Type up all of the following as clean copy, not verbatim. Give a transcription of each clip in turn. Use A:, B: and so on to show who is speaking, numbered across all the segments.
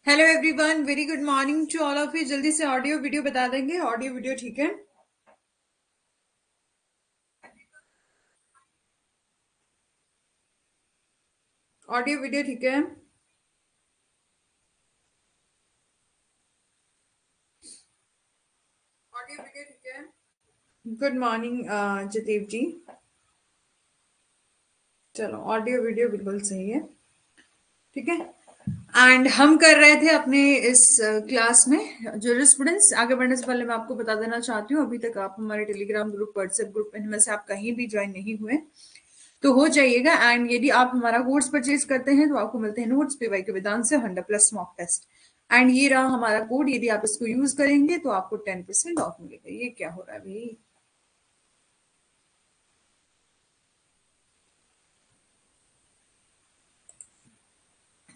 A: Hello everyone, very good morning to all of you. जल्दी से audio video बता देंगे। ऑडियो वीडियो ठीक है? ऑडियो वीडियो ठीक है? ऑडियो वीडियो ठीक है? गुड मॉर्निंग जतीब जी। चलो, ऑडियो वीडियो बिल्कुल सही है। ठीक है। एंड हम कर रहे थे अपने इस क्लास में जूरिस्प्रूडेंस। आगे बढ़ने से पहले मैं आपको बता देना चाहती हूँ, अभी तक आप हमारे टेलीग्राम ग्रुप, व्हाट्सएप ग्रुप, इनमें से आप कहीं भी ज्वाइन नहीं हुए तो हो जाइएगा। एंड यदि आप हमारा कोर्स परचेज करते हैं तो आपको मिलते हैं नोट्स पीवाई के वेदांत से 100+ मॉक टेस्ट। एंड ये रहा हमारा कोड, यदि आप इसको यूज करेंगे तो आपको 10% ऑफ मिलेगा। ये क्या हो रहा है भाई?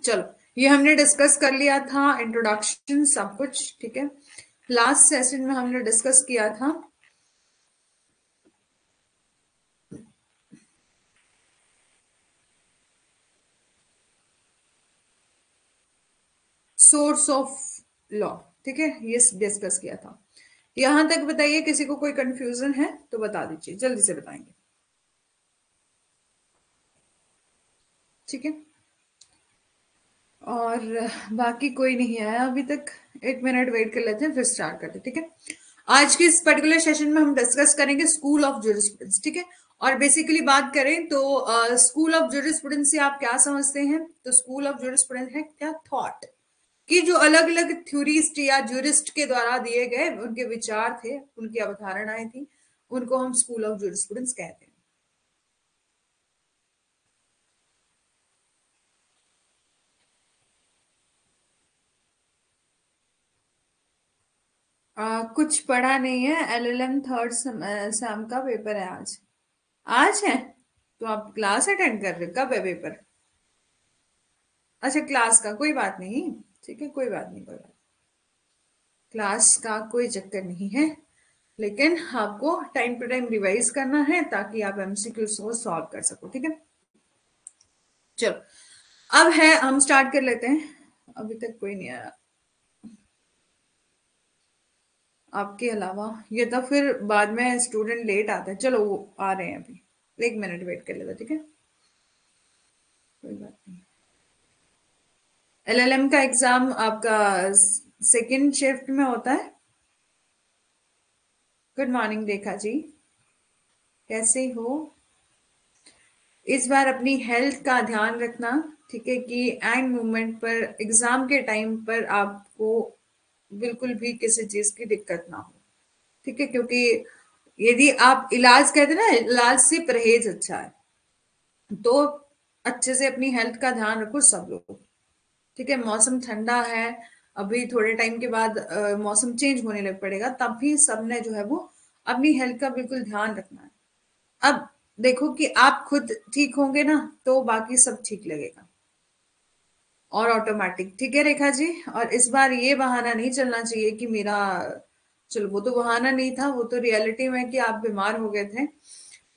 A: चलो, ये हमने डिस्कस कर लिया था, इंट्रोडक्शन सब कुछ। ठीक है। लास्ट सेशन में हमने डिस्कस किया था सोर्स ऑफ लॉ। ठीक है, ये डिस्कस किया था। यहां तक बताइए, किसी को कोई कंफ्यूजन है तो बता दीजिए, जल्दी से बताएंगे। ठीक है। और बाकी कोई नहीं आया अभी तक। 1 मिनट वेट कर लेते हैं, फिर स्टार्ट करते हैं। ठीक है। आज के इस पर्टिकुलर सेशन में हम डिस्कस करेंगे स्कूल ऑफ जूरिस्प्रूडेंस। ठीक है। और बेसिकली बात करें तो स्कूल ऑफ जूरिस्प्रूडेंस से आप क्या समझते हैं? तो स्कूल ऑफ जूरिस्प्रूडेंस है क्या? थॉट कि जो अलग अलग थ्योरिस्ट या जूरिस्ट के द्वारा दिए गए उनके विचार थे, उनकी अवधारणाएं थी, उनको हम स्कूल ऑफ जूरिस्प्रूडेंस कहते हैं। कुछ पढ़ा नहीं है। एलएलएम थर्ड सेम का पेपर है आज। आज है? तो आप क्लास अटेंड कर रहे हो? कब है पेपर? अच्छा, क्लास का कोई बात नहीं। ठीक है, कोई बात नहीं, कोई बात। क्लास का कोई चक्कर नहीं है, लेकिन आपको टाइम टू टाइम रिवाइज करना है ताकि आप एमसीक्यू को सॉल्व कर सको। ठीक है। चलो, अब है, हम स्टार्ट कर लेते हैं। अभी तक कोई नहीं आया आपके अलावा। ये तो फिर बाद में स्टूडेंट लेट आता है। चलो, वो आ रहे हैं अभी। 1 मिनट वेट कर लेते, ठीक है? कोई बात नहीं। एलएलएम का एग्जाम आपका सेकंड शिफ्ट में होता है। गुड मॉर्निंग रेखा जी, कैसे हो? इस बार अपनी हेल्थ का ध्यान रखना। ठीक है, कि एंड मोमेंट पर, एग्जाम के टाइम पर आपको बिल्कुल भी किसी चीज की दिक्कत ना हो। ठीक है, क्योंकि यदि आप इलाज कहते हैं ना, इलाज से परहेज अच्छा है। तो अच्छे से अपनी हेल्थ का ध्यान रखो सब लोग। ठीक है। मौसम ठंडा है, अभी थोड़े टाइम के बाद मौसम चेंज होने लग पड़ेगा, तब भी सबने जो है वो अपनी हेल्थ का बिल्कुल ध्यान रखना है। अब देखो कि आप खुद ठीक होंगे ना, तो बाकी सब ठीक लगेगा और ऑटोमेटिक। ठीक है रेखा जी। और इस बार ये बहाना नहीं चलना चाहिए कि मेरा, चलो वो तो बहाना नहीं था, वो तो रियलिटी में कि आप बीमार हो गए थे।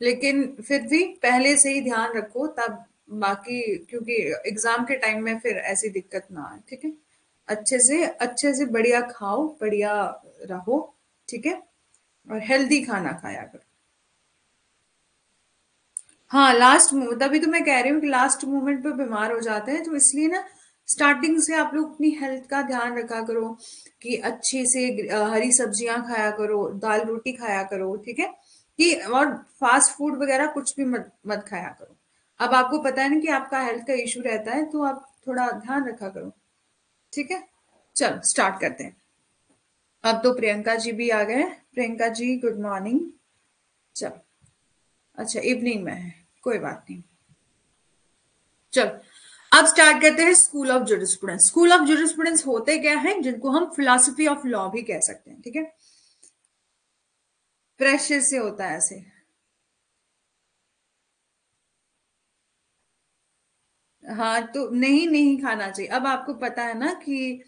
A: लेकिन फिर भी पहले से ही ध्यान रखो, तब बाकी, क्योंकि एग्जाम के टाइम में फिर ऐसी दिक्कत ना आए। ठीक है। अच्छे से बढ़िया खाओ, बढ़िया रहो। ठीक है। और हेल्दी खाना खाया करो। हाँ, लास्ट मोमेंट, तभी तो मैं कह रही हूँ कि लास्ट मोमेंट पे बीमार हो जाते हैं, तो इसलिए ना स्टार्टिंग से आप लोग अपनी हेल्थ का ध्यान रखा करो कि अच्छे से हरी सब्जियां खाया करो, दाल रोटी खाया करो। ठीक है। कि और फास्ट फूड वगैरह कुछ भी मत मत खाया करो। अब आपको पता है ना कि आपका हेल्थ का इशू रहता है, तो आप थोड़ा ध्यान रखा करो। ठीक है। चलो, स्टार्ट करते हैं। अब तो प्रियंका जी भी आ गए। Priyanka ji, good morning. चलो। अच्छा, इवनिंग में है, कोई बात नहीं। चलो, अब स्टार्ट करते हैं school of jurisprudence. School of jurisprudence होते क्या है, जिनको हम फिलोसफी ऑफ लॉ भी कह सकते हैं। ठीक है। प्रेशर से होता है ऐसे। हाँ, तो नहीं नहीं खाना चाहिए। अब आपको पता है ना कि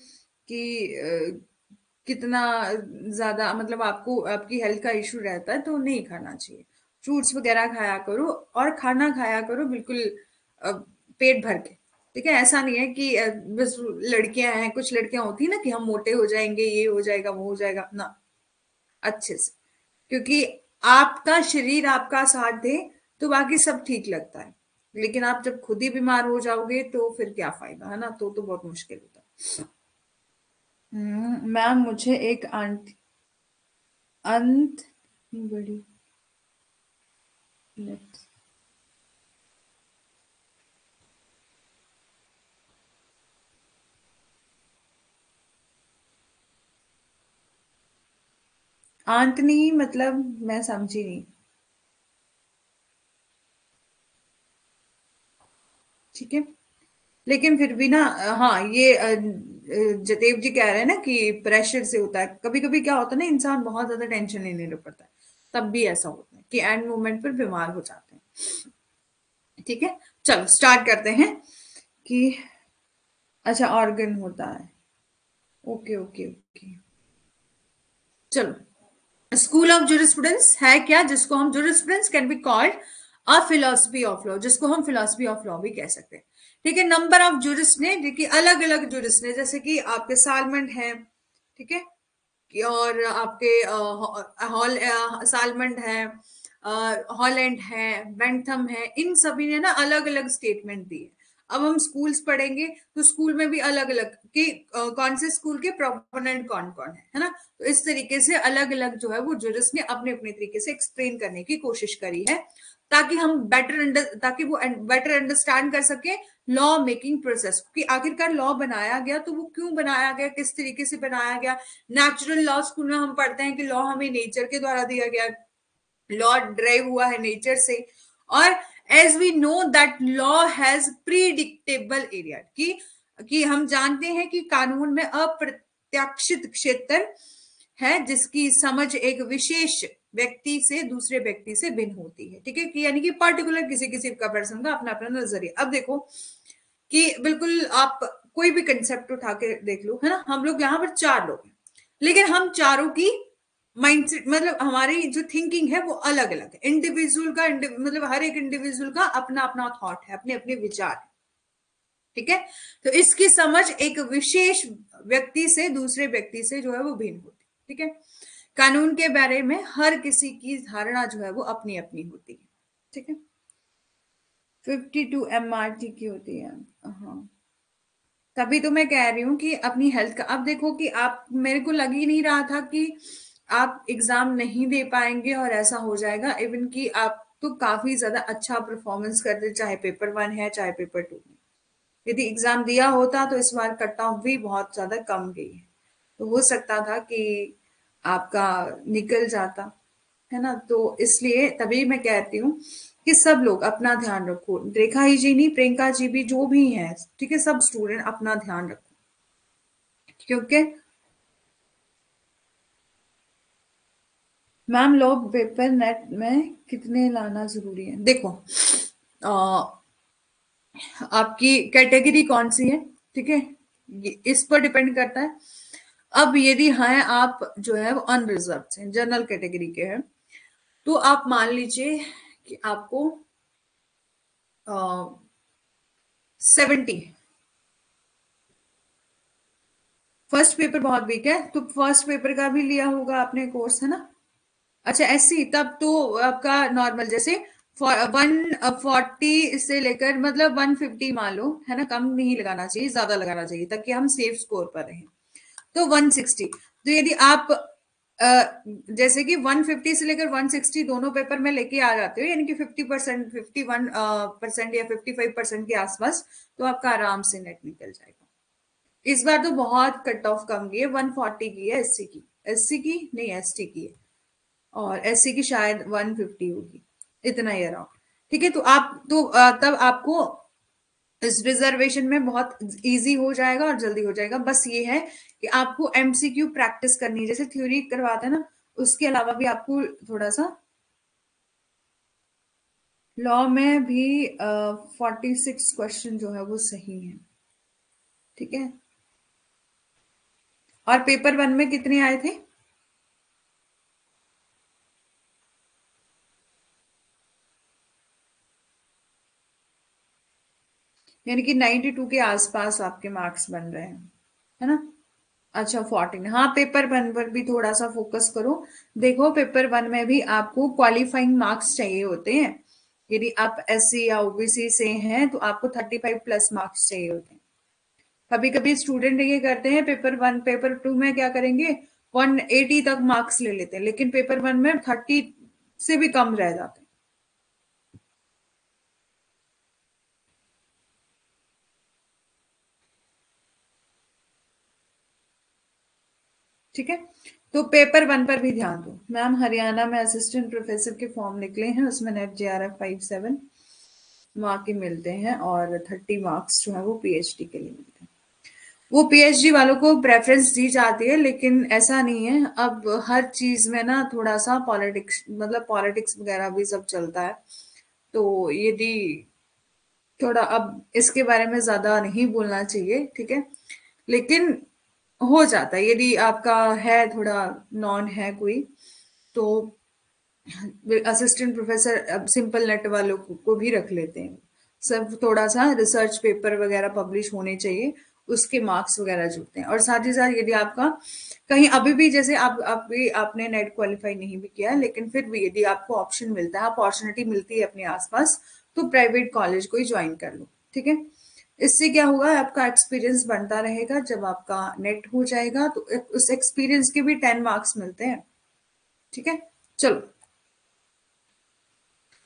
A: कितना ज्यादा, मतलब आपको आपकी हेल्थ का इशू रहता है, तो नहीं खाना चाहिए। फ्रूट्स वगैरह खाया करो और खाना खाया करो बिल्कुल पेट भर के। ठीक है, ऐसा नहीं है कि बस लड़कियां हैं, कुछ लड़कियां होती है ना कि हम मोटे हो जाएंगे, ये हो जाएगा, वो हो जाएगा ना, अच्छे से। क्योंकि आपका शरीर आपका साथ दे तो बाकी सब ठीक लगता है, लेकिन आप जब खुद ही बीमार हो जाओगे तो फिर क्या फायदा, है ना, तो बहुत मुश्किल होता है। मैम मुझे एक आंटी अंत बड़ी आंटनी मतलब मैं समझी नहीं। ठीक है, लेकिन फिर भी ना, हाँ ये जतेव जी कह रहे हैं ना कि प्रेशर से होता है, कभी कभी क्या होता है ना, इंसान बहुत ज्यादा टेंशन लेने लग पड़ता है, तब भी ऐसा होता है कि एंड मोमेंट पर बीमार हो जाते हैं। ठीक है, चलो स्टार्ट करते हैं कि अच्छा ऑर्गन होता है। ओके ओके ओके, चलो। स्कूल ऑफ जुरिस्प्रूडेंस है क्या, जिसको हम jurisprudence can be called a philosophy of law, जिसको हम फिलोसफी ऑफ लॉ भी कह सकते हैं। ठीक है, नंबर ऑफ जुरिस्ट ने, देखिए अलग अलग जुरिस्ट ने, जैसे कि आपके सालमेंट है, ठीक है, और आपके हॉल सालमंड है, हॉलैंड है, बेंथम है, इन सभी ने ना अलग अलग स्टेटमेंट दी है। अब हम स्कूल्स पढ़ेंगे तो स्कूल में भी अलग अलग कि कौन से स्कूल के प्रोपोनेंट कौन कौन है ना, तो इस तरीके से अलग अलग जो है वो जूरिस्ट ने अपने अपने तरीके से एक्सप्लेन करने की कोशिश करी है, ताकि हम ताकि वो बेटर अंडरस्टैंड कर सके लॉ मेकिंग प्रोसेस कि आखिरकार लॉ बनाया गया तो वो क्यों बनाया गया, किस तरीके से बनाया गया। नेचुरल लॉ स्कूल में हम पढ़ते हैं कि लॉ हमें नेचर के द्वारा दिया गया, लॉ ड्राइव हुआ है नेचर से। और as we know that law has predictable area कि हम जानते हैं कि कानून में अप्रत्याशित क्षेत्र है जिसकी समझ एक विशेष व्यक्ति से दूसरे व्यक्ति से भिन्न होती है। ठीक है, कि यानी कि पर्टिकुलर किसी किसी का पर्सन का अपना अपना नजरिया। अब देखो कि बिल्कुल आप कोई भी कंसेप्ट उठा के देख लो, है ना, हम लोग यहाँ पर चार लोग हैं, लेकिन हम चारों की माइंडसेट मतलब हमारी जो थिंकिंग है वो अलग अलग है। इंडिविजुअल का मतलब हर एक इंडिविजुअल का अपना अपना थॉट है, अपने अपने विचार है। ठीक है, तो इसकी समझ एक विशेष व्यक्ति से दूसरे व्यक्ति से जो है वो भिन्न होती है। ठीक है, कानून के बारे में हर किसी की धारणा जो है वो अपनी अपनी होती है। ठीक है, 52 MRT की होती है। हाँ, तभी तो मैं कह रही हूँ कि अपनी हेल्थ का अब देखो कि आप, मेरे को लग ही नहीं रहा था कि आप एग्जाम नहीं दे पाएंगे और ऐसा हो जाएगा। इवन कि आप तो काफी ज्यादा अच्छा परफॉर्मेंस करते, चाहे पेपर 1 है चाहे पेपर 2 है। यदि एग्जाम दिया होता तो इस बार कट ऑफ भी बहुत ज्यादा कम गई है, तो हो सकता था कि आपका निकल जाता, है ना। तो इसलिए तभी मैं कहती हूँ कि सब लोग अपना ध्यान रखो, रेखा ही जी नहीं, प्रियंका जी भी, जो भी हैं, ठीक है, सब स्टूडेंट अपना ध्यान रखो, क्योंकि मैम लॉ पेपर नेट में कितने लाना जरूरी है। देखो आपकी कैटेगरी कौन सी है, ठीक है, इस पर डिपेंड करता है। अब यदि हैं आप जो है वो अनरिजर्व हैं, जनरल कैटेगरी के हैं, तो आप मान लीजिए कि आपको 70। फर्स्ट पेपर बहुत वीक है, तो फर्स्ट पेपर का भी लिया होगा आपने कोर्स, है ना। अच्छा एससी, तब तो आपका नॉर्मल जैसे 140 से लेकर मतलब 150 मान लो, है ना, कम नहीं लगाना चाहिए, ज्यादा लगाना चाहिए ताकि हम सेफ स्कोर पर रहें। तो 160, तो यदि आप जैसे कि 150 से लेकर 160 दोनों पेपर में लेके आ जाते हो, यानी कि 50%, 51% या 55% के आसपास, तो आपका आराम से नेट निकल जाएगा। इस बार तो बहुत कट ऑफ कम गई है, 140 की है एससी की, एससी की नहीं एसटी की है, और एससी की शायद 150 होगी, इतना ही अराउंड। ठीक है, तो आप तो तब आपको इस रिजर्वेशन में बहुत इजी हो जाएगा और जल्दी हो जाएगा। बस ये है कि आपको एमसीक्यू प्रैक्टिस करनी है, जैसे थ्योरी करवाते हैं ना, उसके अलावा भी आपको थोड़ा सा। लॉ में भी 46 क्वेश्चन जो है वो सही है। ठीक है, और पेपर 1 में कितने आए थे। यानी कि 92 के आसपास आपके मार्क्स बन रहे हैं, है ना? अच्छा 14, हाँ पेपर वन पर भी थोड़ा सा फोकस करो। देखो पेपर वन में भी आपको क्वालिफाइंग मार्क्स चाहिए होते हैं। यदि आप एससी या ओबीसी से हैं तो आपको 35 प्लस मार्क्स चाहिए होते हैं। कभी कभी स्टूडेंट ये करते हैं, पेपर वन पेपर टू में क्या करेंगे, 180 तक मार्क्स ले लेते हैं, लेकिन पेपर वन में 30 से भी कम रह जाते हैं। ठीक है, तो पेपर वन पर भी ध्यान दो। मैम हरियाणा में असिस्टेंट प्रोफेसर के फॉर्म निकले हैं, उसमें नेट JRF 57 वहां के मिलते हैं, और 30 मार्क्स जो है वो पीएचडी के लिए मिलते हैं। वो पीएचडी वालों को प्रेफरेंस दी जाती है, लेकिन ऐसा नहीं है। अब हर चीज में ना थोड़ा सा पॉलिटिक्स, मतलब पॉलिटिक्स वगैरह भी सब चलता है। तो यदि थोड़ा, अब इसके बारे में ज्यादा नहीं बोलना चाहिए, ठीक है, लेकिन हो जाता है यदि आपका है थोड़ा, नॉन है कोई, तो असिस्टेंट प्रोफेसर अब सिंपल नेट वालों को भी रख लेते हैं। सब थोड़ा सा रिसर्च पेपर वगैरह पब्लिश होने चाहिए, उसके मार्क्स वगैरह जुड़ते हैं। और साथ ही साथ यदि आपका कहीं अभी भी, जैसे आप भी आपने नेट क्वालिफाई नहीं भी किया, लेकिन फिर भी यदि आपको ऑप्शन मिलता है, अपॉर्चुनिटी मिलती है अपने आसपास, तो प्राइवेट कॉलेज को ही ज्वाइन कर लो, ठीक है। इससे क्या होगा, आपका एक्सपीरियंस बनता रहेगा। जब आपका नेट हो जाएगा तो उस एक्सपीरियंस के भी 10 मार्क्स मिलते हैं, ठीक है। चलो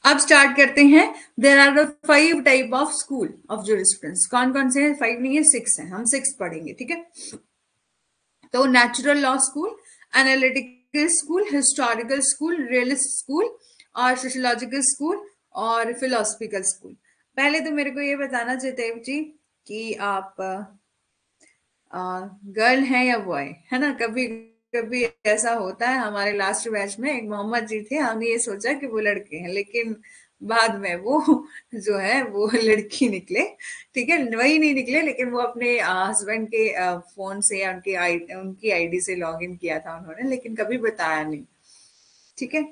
A: अब स्टार्ट करते हैं। There are the 5 type of school of jurisprudence. कौन कौन से हैं? 5 नहीं है, 6 है, हम 6 पढ़ेंगे, ठीक है। तो natural law school, analytical school, historical school, realist school, और सोशियोलॉजिकल स्कूल, और फिलोसफिकल स्कूल। पहले तो मेरे को ये बताना जयदेव जी कि आप गर्ल हैं या बॉय, है ना? कभी कभी ऐसा होता है। हमारे लास्ट बैच में एक मोहम्मद जी थे, हमने ये सोचा कि वो लड़के हैं, लेकिन बाद में वो जो है वो लड़की निकले, ठीक है। वही नहीं निकले, लेकिन वो अपने हस्बैंड के फोन से या उनकी आईडी से लॉग इन किया था उन्होंने, लेकिन कभी बताया नहीं, ठीक है।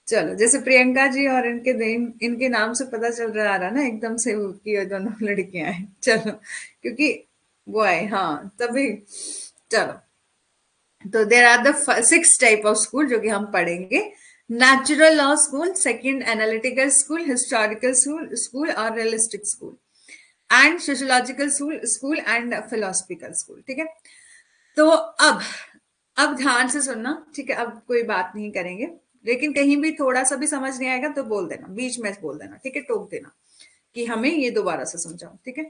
A: चलो, जैसे प्रियंका जी और इनके नाम से पता चल रहा आ रहा ना एकदम से कि ये दोनों लड़कियां हैं। चलो, क्योंकि वो है, हाँ तभी। चलो, तो there are the 6 type of school जो कि हम पढ़ेंगे। Natural law school, second analytical school, historical school और realistic school, and sociological school and philosophical school, ठीक है। तो अब ध्यान से सुनना, ठीक है। अब कोई बात नहीं करेंगे, लेकिन कहीं भी थोड़ा सा भी समझ नहीं आएगा तो बोल देना, बीच में बोल देना, ठीक है, टोक देना कि हमें ये दोबारा से समझाओ, ठीक है।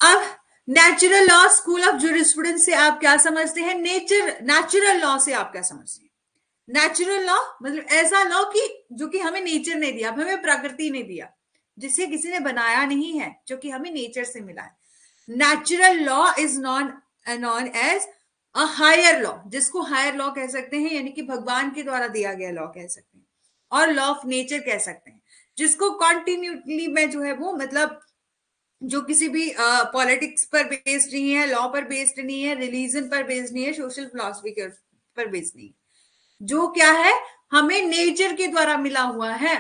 A: अब natural law school of jurisprudence से आप क्या समझते हैं? नेचुरल लॉ से आप क्या समझते हैं? नेचुरल लॉ मतलब ऐसा लॉ कि जो कि हमें नेचर ने दिया, हमें प्रकृति ने दिया, जिसे किसी ने बनाया नहीं है, जो कि हमें नेचर से मिला है। Natural law is known as a higher law, जिसको हायर लॉ कह सकते हैं, यानी कि भगवान के द्वारा दिया गया लॉ कह सकते हैं, और लॉ ऑफ नेचर कह सकते हैं, जिसको कॉन्टिन्यूटली में जो है वो, मतलब जो किसी भी पॉलिटिक्स पर बेस्ड नहीं है, लॉ पर बेस्ड नहीं है, रिलीजन पर बेस्ड नहीं है, सोशल फिलोसफी पर बेस्ड नहीं है, जो क्या है, हमें नेचर के द्वारा मिला हुआ है,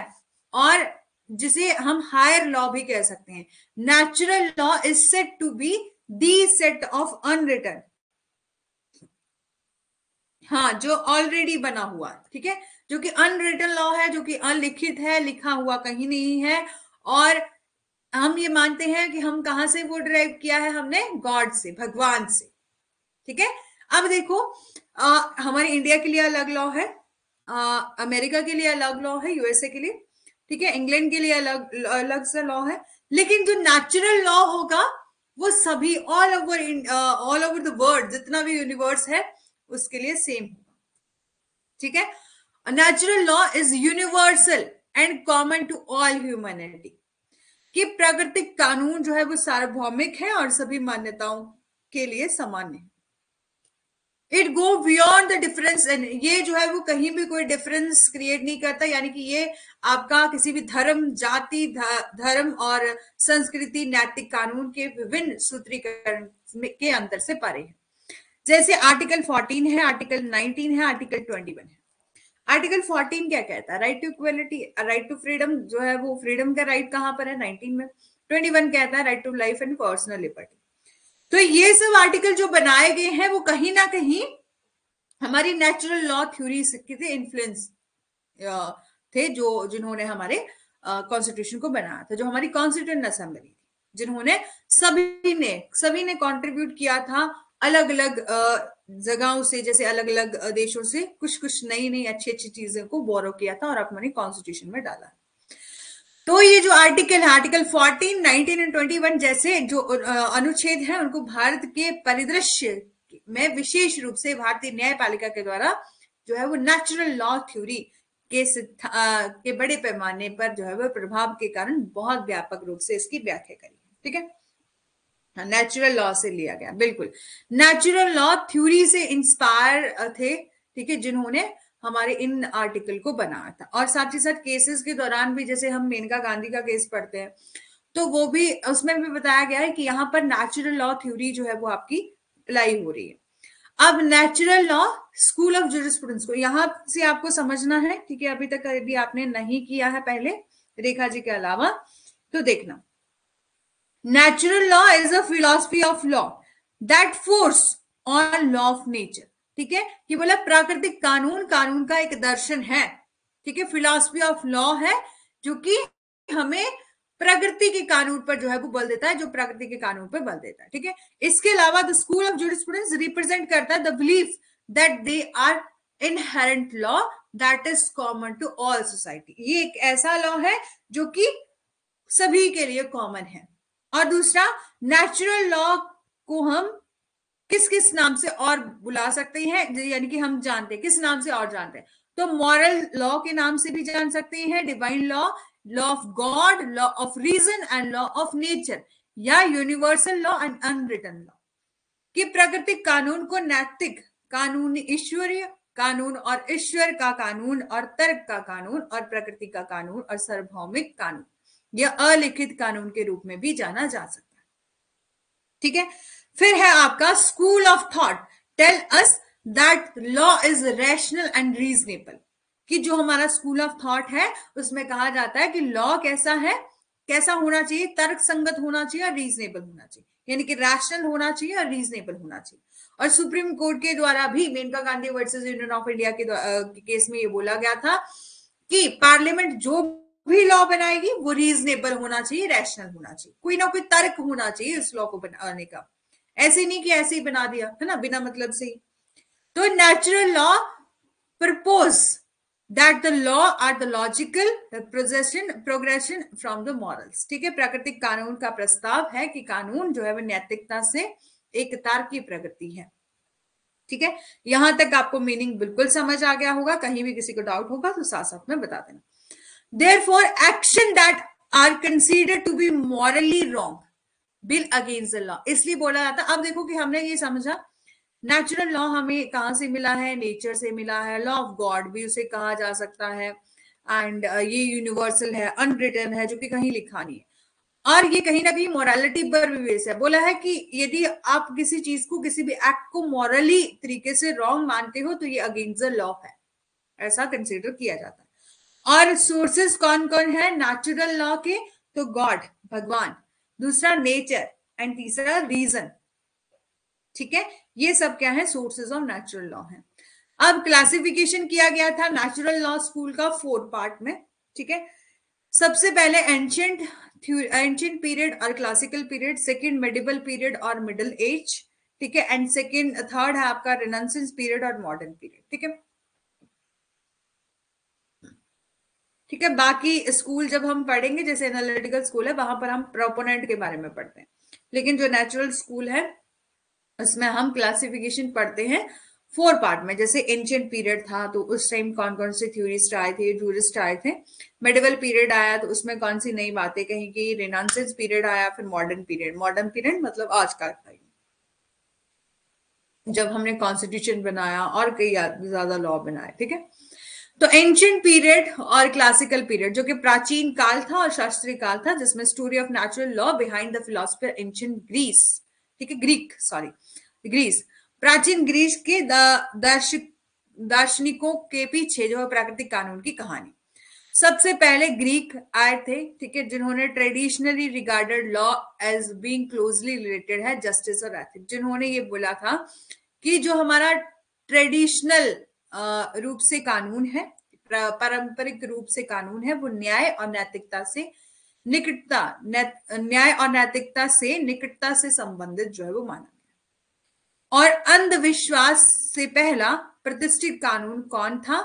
A: और जिसे हम हायर लॉ भी कह सकते हैं। Natural law is said to be the set of unwritten, हाँ, जो ऑलरेडी बना हुआ, ठीक है, जो कि अनरिटन लॉ है, जो कि अलिखित है, लिखा हुआ कहीं नहीं है। और हम ये मानते हैं कि हम कहां से वो ड्राइव किया है, हमने गॉड से, भगवान से, ठीक है। अब देखो, हमारे इंडिया के लिए अलग लॉ है, अमेरिका के लिए अलग लॉ है, यूएसए के लिए, ठीक है, इंग्लैंड के लिए अलग अलग सा लॉ है, लेकिन जो नेचुरल लॉ होगा वो सभी ऑल ओवर द वर्ल्ड, जितना भी यूनिवर्स है उसके लिए सेम होगा, ठीक है। Natural law is universal and common to all humanity, कि प्राकृतिक कानून जो है वो सार्वभौमिक है और सभी मान्यताओं के लिए सामान्य है। It go beyond the difference, and ये जो है वो कहीं भी कोई डिफरेंस क्रिएट नहीं करता, यानी कि ये आपका किसी भी धर्म, जाति, धर्म और संस्कृति, नैतिक कानून के विभिन्न सूत्रीकरण के अंतर से परे है। जैसे आर्टिकल 14 है, आर्टिकल 19 है, आर्टिकल 21 है। आर्टिकल 14 क्या कहता है? Right to equality, right to freedom जो है वो, फ्रीडम का राइट कहां पर है? 19 में। 21 कहता है right to life and personal liberty. तो ये सब आर्टिकल जो बनाए गए हैं वो कहीं ना कहीं हमारी नेचुरल लॉ थ्योरी के इन्फ्लुएंस थे, जो जिन्होंने हमारे कॉन्स्टिट्यूशन को बनाया था, जो हमारी कॉन्स्टिट्यूंट असेंबली थी, जिन्होंने सभी ने कंट्रीब्यूट किया था अलग अलग जगहों से, जैसे अलग अलग देशों से कुछ कुछ नई नई अच्छी अच्छी चीजें को बोरो किया था और अपने कॉन्स्टिट्यूशन में डाला। तो ये जो आर्टिकल है, आर्टिकल 14, 19 एंड 21 जैसे जो अनुच्छेद हैं, उनको भारत के परिदृश्य में विशेष रूप से भारतीय न्यायपालिका के द्वारा जो है वो नेचुरल लॉ थ्योरी के बड़े पैमाने पर जो है वो प्रभाव के कारण बहुत व्यापक रूप से इसकी व्याख्या करी। ठीक है, नेचुरल लॉ से लिया गया, बिल्कुल नेचुरल लॉ थ्योरी से इंस्पायर थे, ठीक है, जिन्होंने हमारे इन आर्टिकल को बनाया था। और साथ ही साथ केसेस के दौरान भी, जैसे हम मेनका गांधी का केस पढ़ते हैं तो वो भी, उसमें भी बताया गया है कि यहाँ पर नेचुरल लॉ थ्योरी जो है वो आपकी अप्लाई हो रही है। अब natural law school of jurisprudence को यहां से आपको समझना है, ठीक है, अभी तक यदि आपने नहीं किया है पहले रेखा जी के अलावा तो देखना। Natural law is a philosophy of law that force on law of nature. ठीक है, ये बोला प्राकृतिक कानून कानून का एक दर्शन है। ठीक है, फिलॉसफी ऑफ लॉ है जो कि हमें प्रकृति के कानून पर जो है वो बल देता है, जो प्रकृति के कानून पर बल देता है। ठीक है, इसके अलावा the school of jurisprudence represent करता है the belief that they are inherent law that is common to all society. ये एक ऐसा लॉ है जो कि सभी के लिए कॉमन है। और दूसरा, नेचुरल लॉ को हम किस किस नाम से और बुला सकते हैं, यानी कि हम जानते हैं किस नाम से और जानते हैं, तो मॉरल लॉ के नाम से भी जान सकते हैं, divine law, law of God, law of reason and law of nature, या universal law and unwritten law. कि प्राकृतिक कानून को नैतिक कानून, ईश्वरीय कानून और ईश्वर का कानून और तर्क का कानून और प्रकृति का कानून और सार्वभौमिक कानून या अलिखित कानून के रूप में भी जाना जा सकता है। ठीक है, फिर है आपका school of thought tell us that law is rational and reasonable. कि जो हमारा स्कूल ऑफ थॉट है उसमें कहा जाता है कि लॉ कैसा है, कैसा होना चाहिए, तर्क संगत होना चाहिए और रीजनेबल होना चाहिए, यानी कि रैशनल होना चाहिए और रीजनेबल होना चाहिए। और सुप्रीम कोर्ट के द्वारा भी Maneka Gandhi versus Union of India के केस में ये बोला गया था कि पार्लियामेंट जो भी लॉ बनाएगी वो रीजनेबल होना चाहिए, रैशनल होना चाहिए, कोई ना कोई तर्क होना चाहिए उस लॉ को बनाने का, ऐसे नहीं कि ऐसे ही बना दिया है ना बिना मतलब से ही। तो natural law propose that the law are the logical progression from the morals. ठीक है, प्राकृतिक कानून का प्रस्ताव है कि कानून जो है वो नैतिकता से एक तार्किक प्रगति है। ठीक है, यहां तक आपको मीनिंग बिल्कुल समझ आ गया होगा, कहीं भी किसी को डाउट होगा तो साथ साथ में बता देना। Therefore, action that are considered to be morally wrong bill against the law, इसलिए बोला जाता है। अब देखो कि हमने ये समझा नेचुरल लॉ हमें कहां से मिला है, नेचर से मिला है, लॉ ऑफ गॉड भी उसे कहा जा सकता है, एंड ये यूनिवर्सल है, अनरिटन है, जो कि कहीं लिखा नहीं है, और ये कहीं ना कहीं मोरालिटी पर भी बेस है। बोला है कि यदि आप किसी चीज को, किसी भी एक्ट को मॉरली तरीके से रॉन्ग मानते हो तो ये अगेंस्ट द लॉ है, ऐसा कंसिडर किया जाता है। और सोर्सेस कौन कौन है नेचुरल लॉ के, तो गॉड, भगवान, दूसरा नेचर एंड तीसरा रीजन। ठीक है, ये सब क्या है, सोर्सेस ऑफ नेचुरल लॉ है। अब क्लासिफिकेशन किया गया था नेचुरल लॉ स्कूल का 4 पार्ट में। ठीक है, सबसे पहले एंशिएंट पीरियड और classical period, second medieval period और मिडिल एज, ठीक है, एंड थर्ड है आपका रेनेसांस पीरियड और मॉडर्न पीरियड। ठीक है, ठीक है, बाकी स्कूल जब हम पढ़ेंगे, जैसे एनालिटिकल स्कूल है वहां पर हम प्रोपोनेंट के बारे में पढ़ते हैं, लेकिन जो नेचुरल स्कूल है उसमें हम क्लासिफिकेशन पढ़ते हैं 4 पार्ट में। जैसे एंशिएंट पीरियड था तो उस टाइम कौन कौन से थ्योरिस्ट आए थे, जूरिस्ट आए थे, मेडिवल पीरियड आया तो उसमें कौन सी नई बातें कही गई, रेनेसांस पीरियड आया, फिर मॉडर्न पीरियड। मॉडर्न पीरियड मतलब आज का टाइम, जब हमने कॉन्स्टिट्यूशन बनाया और कई ज्यादा लॉ बनाए। ठीक है, तो एंशिएंट पीरियड और क्लासिकल पीरियड जो कि प्राचीन काल था और शास्त्रीय काल था, जिसमें story of natural law behind the philosopher ancient Greece, ठीक है, ग्रीस, प्राचीन ग्रीस के दार्शनिकों के पीछे जो है प्राकृतिक कानून की कहानी। सबसे पहले ग्रीक आए थे, ठीक है, जिन्होंने traditionally regarded law as being closely related है जस्टिस और एथिक्स, जिन्होंने ये बोला था कि जो हमारा ट्रेडिशनल रूप से कानून है, पारंपरिक रूप से कानून है, वो न्याय और नैतिकता से निकटता न्याय और नैतिकता से निकटता से संबंधित जो है वो माना गया। और अंधविश्वास से पहला प्रतिष्ठित कानून कौन था?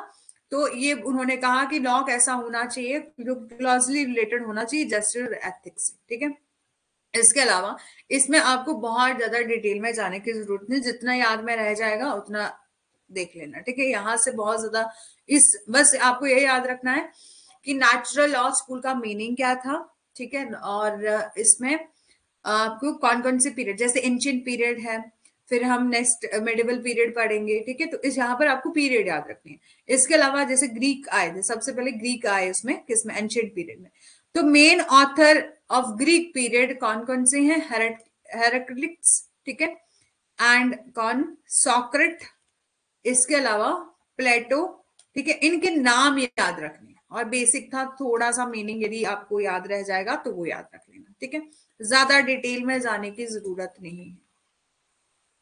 A: तो ये उन्होंने कहा कि लॉ कैसा होना चाहिए, जो क्लोजली रिलेटेड होना चाहिए जस्टिस और एथिक्स से, ठीक है। इसके अलावा इसमें आपको बहुत ज्यादा डिटेल में जाने की जरूरत नहीं, जितना याद में रह जाएगा उतना देख लेना, ठीक है। यहाँ से बहुत ज्यादा बस आपको ये याद रखना है कि नेचुरल लॉ स्कूल का मीनिंग क्या था, ठीक है। और इसमें आपको कौन कौन से पीरियड, जैसे एंशिएंट पीरियड है, फिर हम नेक्स्ट मेडिवल पीरियड पढ़ेंगे, ठीक है। तो इस यहाँ पर आपको पीरियड याद रखने हैं। इसके अलावा जैसे ग्रीक आए थे, सबसे पहले ग्रीक आए उसमें किसमें, एंशिएंट पीरियड में। तो main author of Greek period कौन कौन से हैं? हेराक्लिटस, ठीक है, एंड कौन, सॉक्रेट, इसके अलावा प्लेटो, ठीक है। इनके नाम याद रखने, और बेसिक था, थोड़ा सा मीनिंग यदि आपको याद रह जाएगा तो वो याद रख लेना, ठीक है। ज्यादा डिटेल में जाने की जरूरत नहीं है,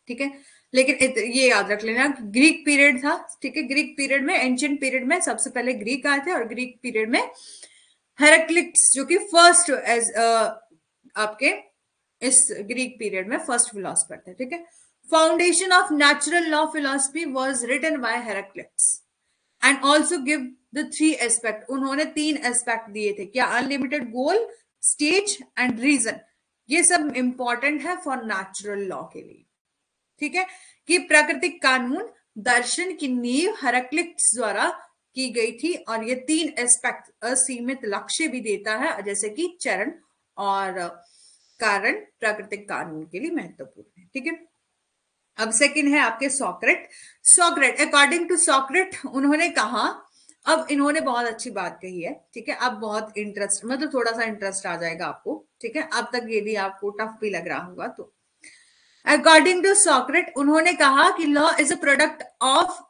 A: ठीक है। लेकिन ये याद रख लेना, ग्रीक पीरियड था, ठीक है। ग्रीक पीरियड में, एंशिएंट पीरियड में सबसे पहले ग्रीक आए थे, और ग्रीक पीरियड में हेराक्लिटस जो कि फर्स्ट एज आपके इस ग्रीक पीरियड में फर्स्ट फिलोसफर थे, ठीक है। Foundation of natural law philosophy was written by Heraclitus and also give the 3 aspect, उन्होंने 3 एस्पेक्ट दिए थे, क्या, unlimited goal, stage and reason. ये सब इंपॉर्टेंट है फॉर नेचुरल लॉ के लिए, ठीक है। कि प्राकृतिक कानून दर्शन की नींव हेराक्लिटस द्वारा की गई थी, और ये 3 एस्पेक्ट असीमित लक्ष्य भी देता है, जैसे कि चरण और कारण प्राकृतिक कानून के लिए महत्वपूर्ण है, ठीक है। अब सेकंड है आपके सॉक्रेट। सॉक्रेट, अकॉर्डिंग टू सॉक्रेट, उन्होंने कहा, अब इन्होंने बहुत अच्छी बात कही है, ठीक है। अब बहुत इंटरेस्ट, मतलब थोड़ा सा इंटरेस्ट आ जाएगा आपको, ठीक है। अब तक यदि आपको टफ भी लग रहा होगा तो, अकॉर्डिंग टू सॉक्रेट, उन्होंने कहा कि law is a product of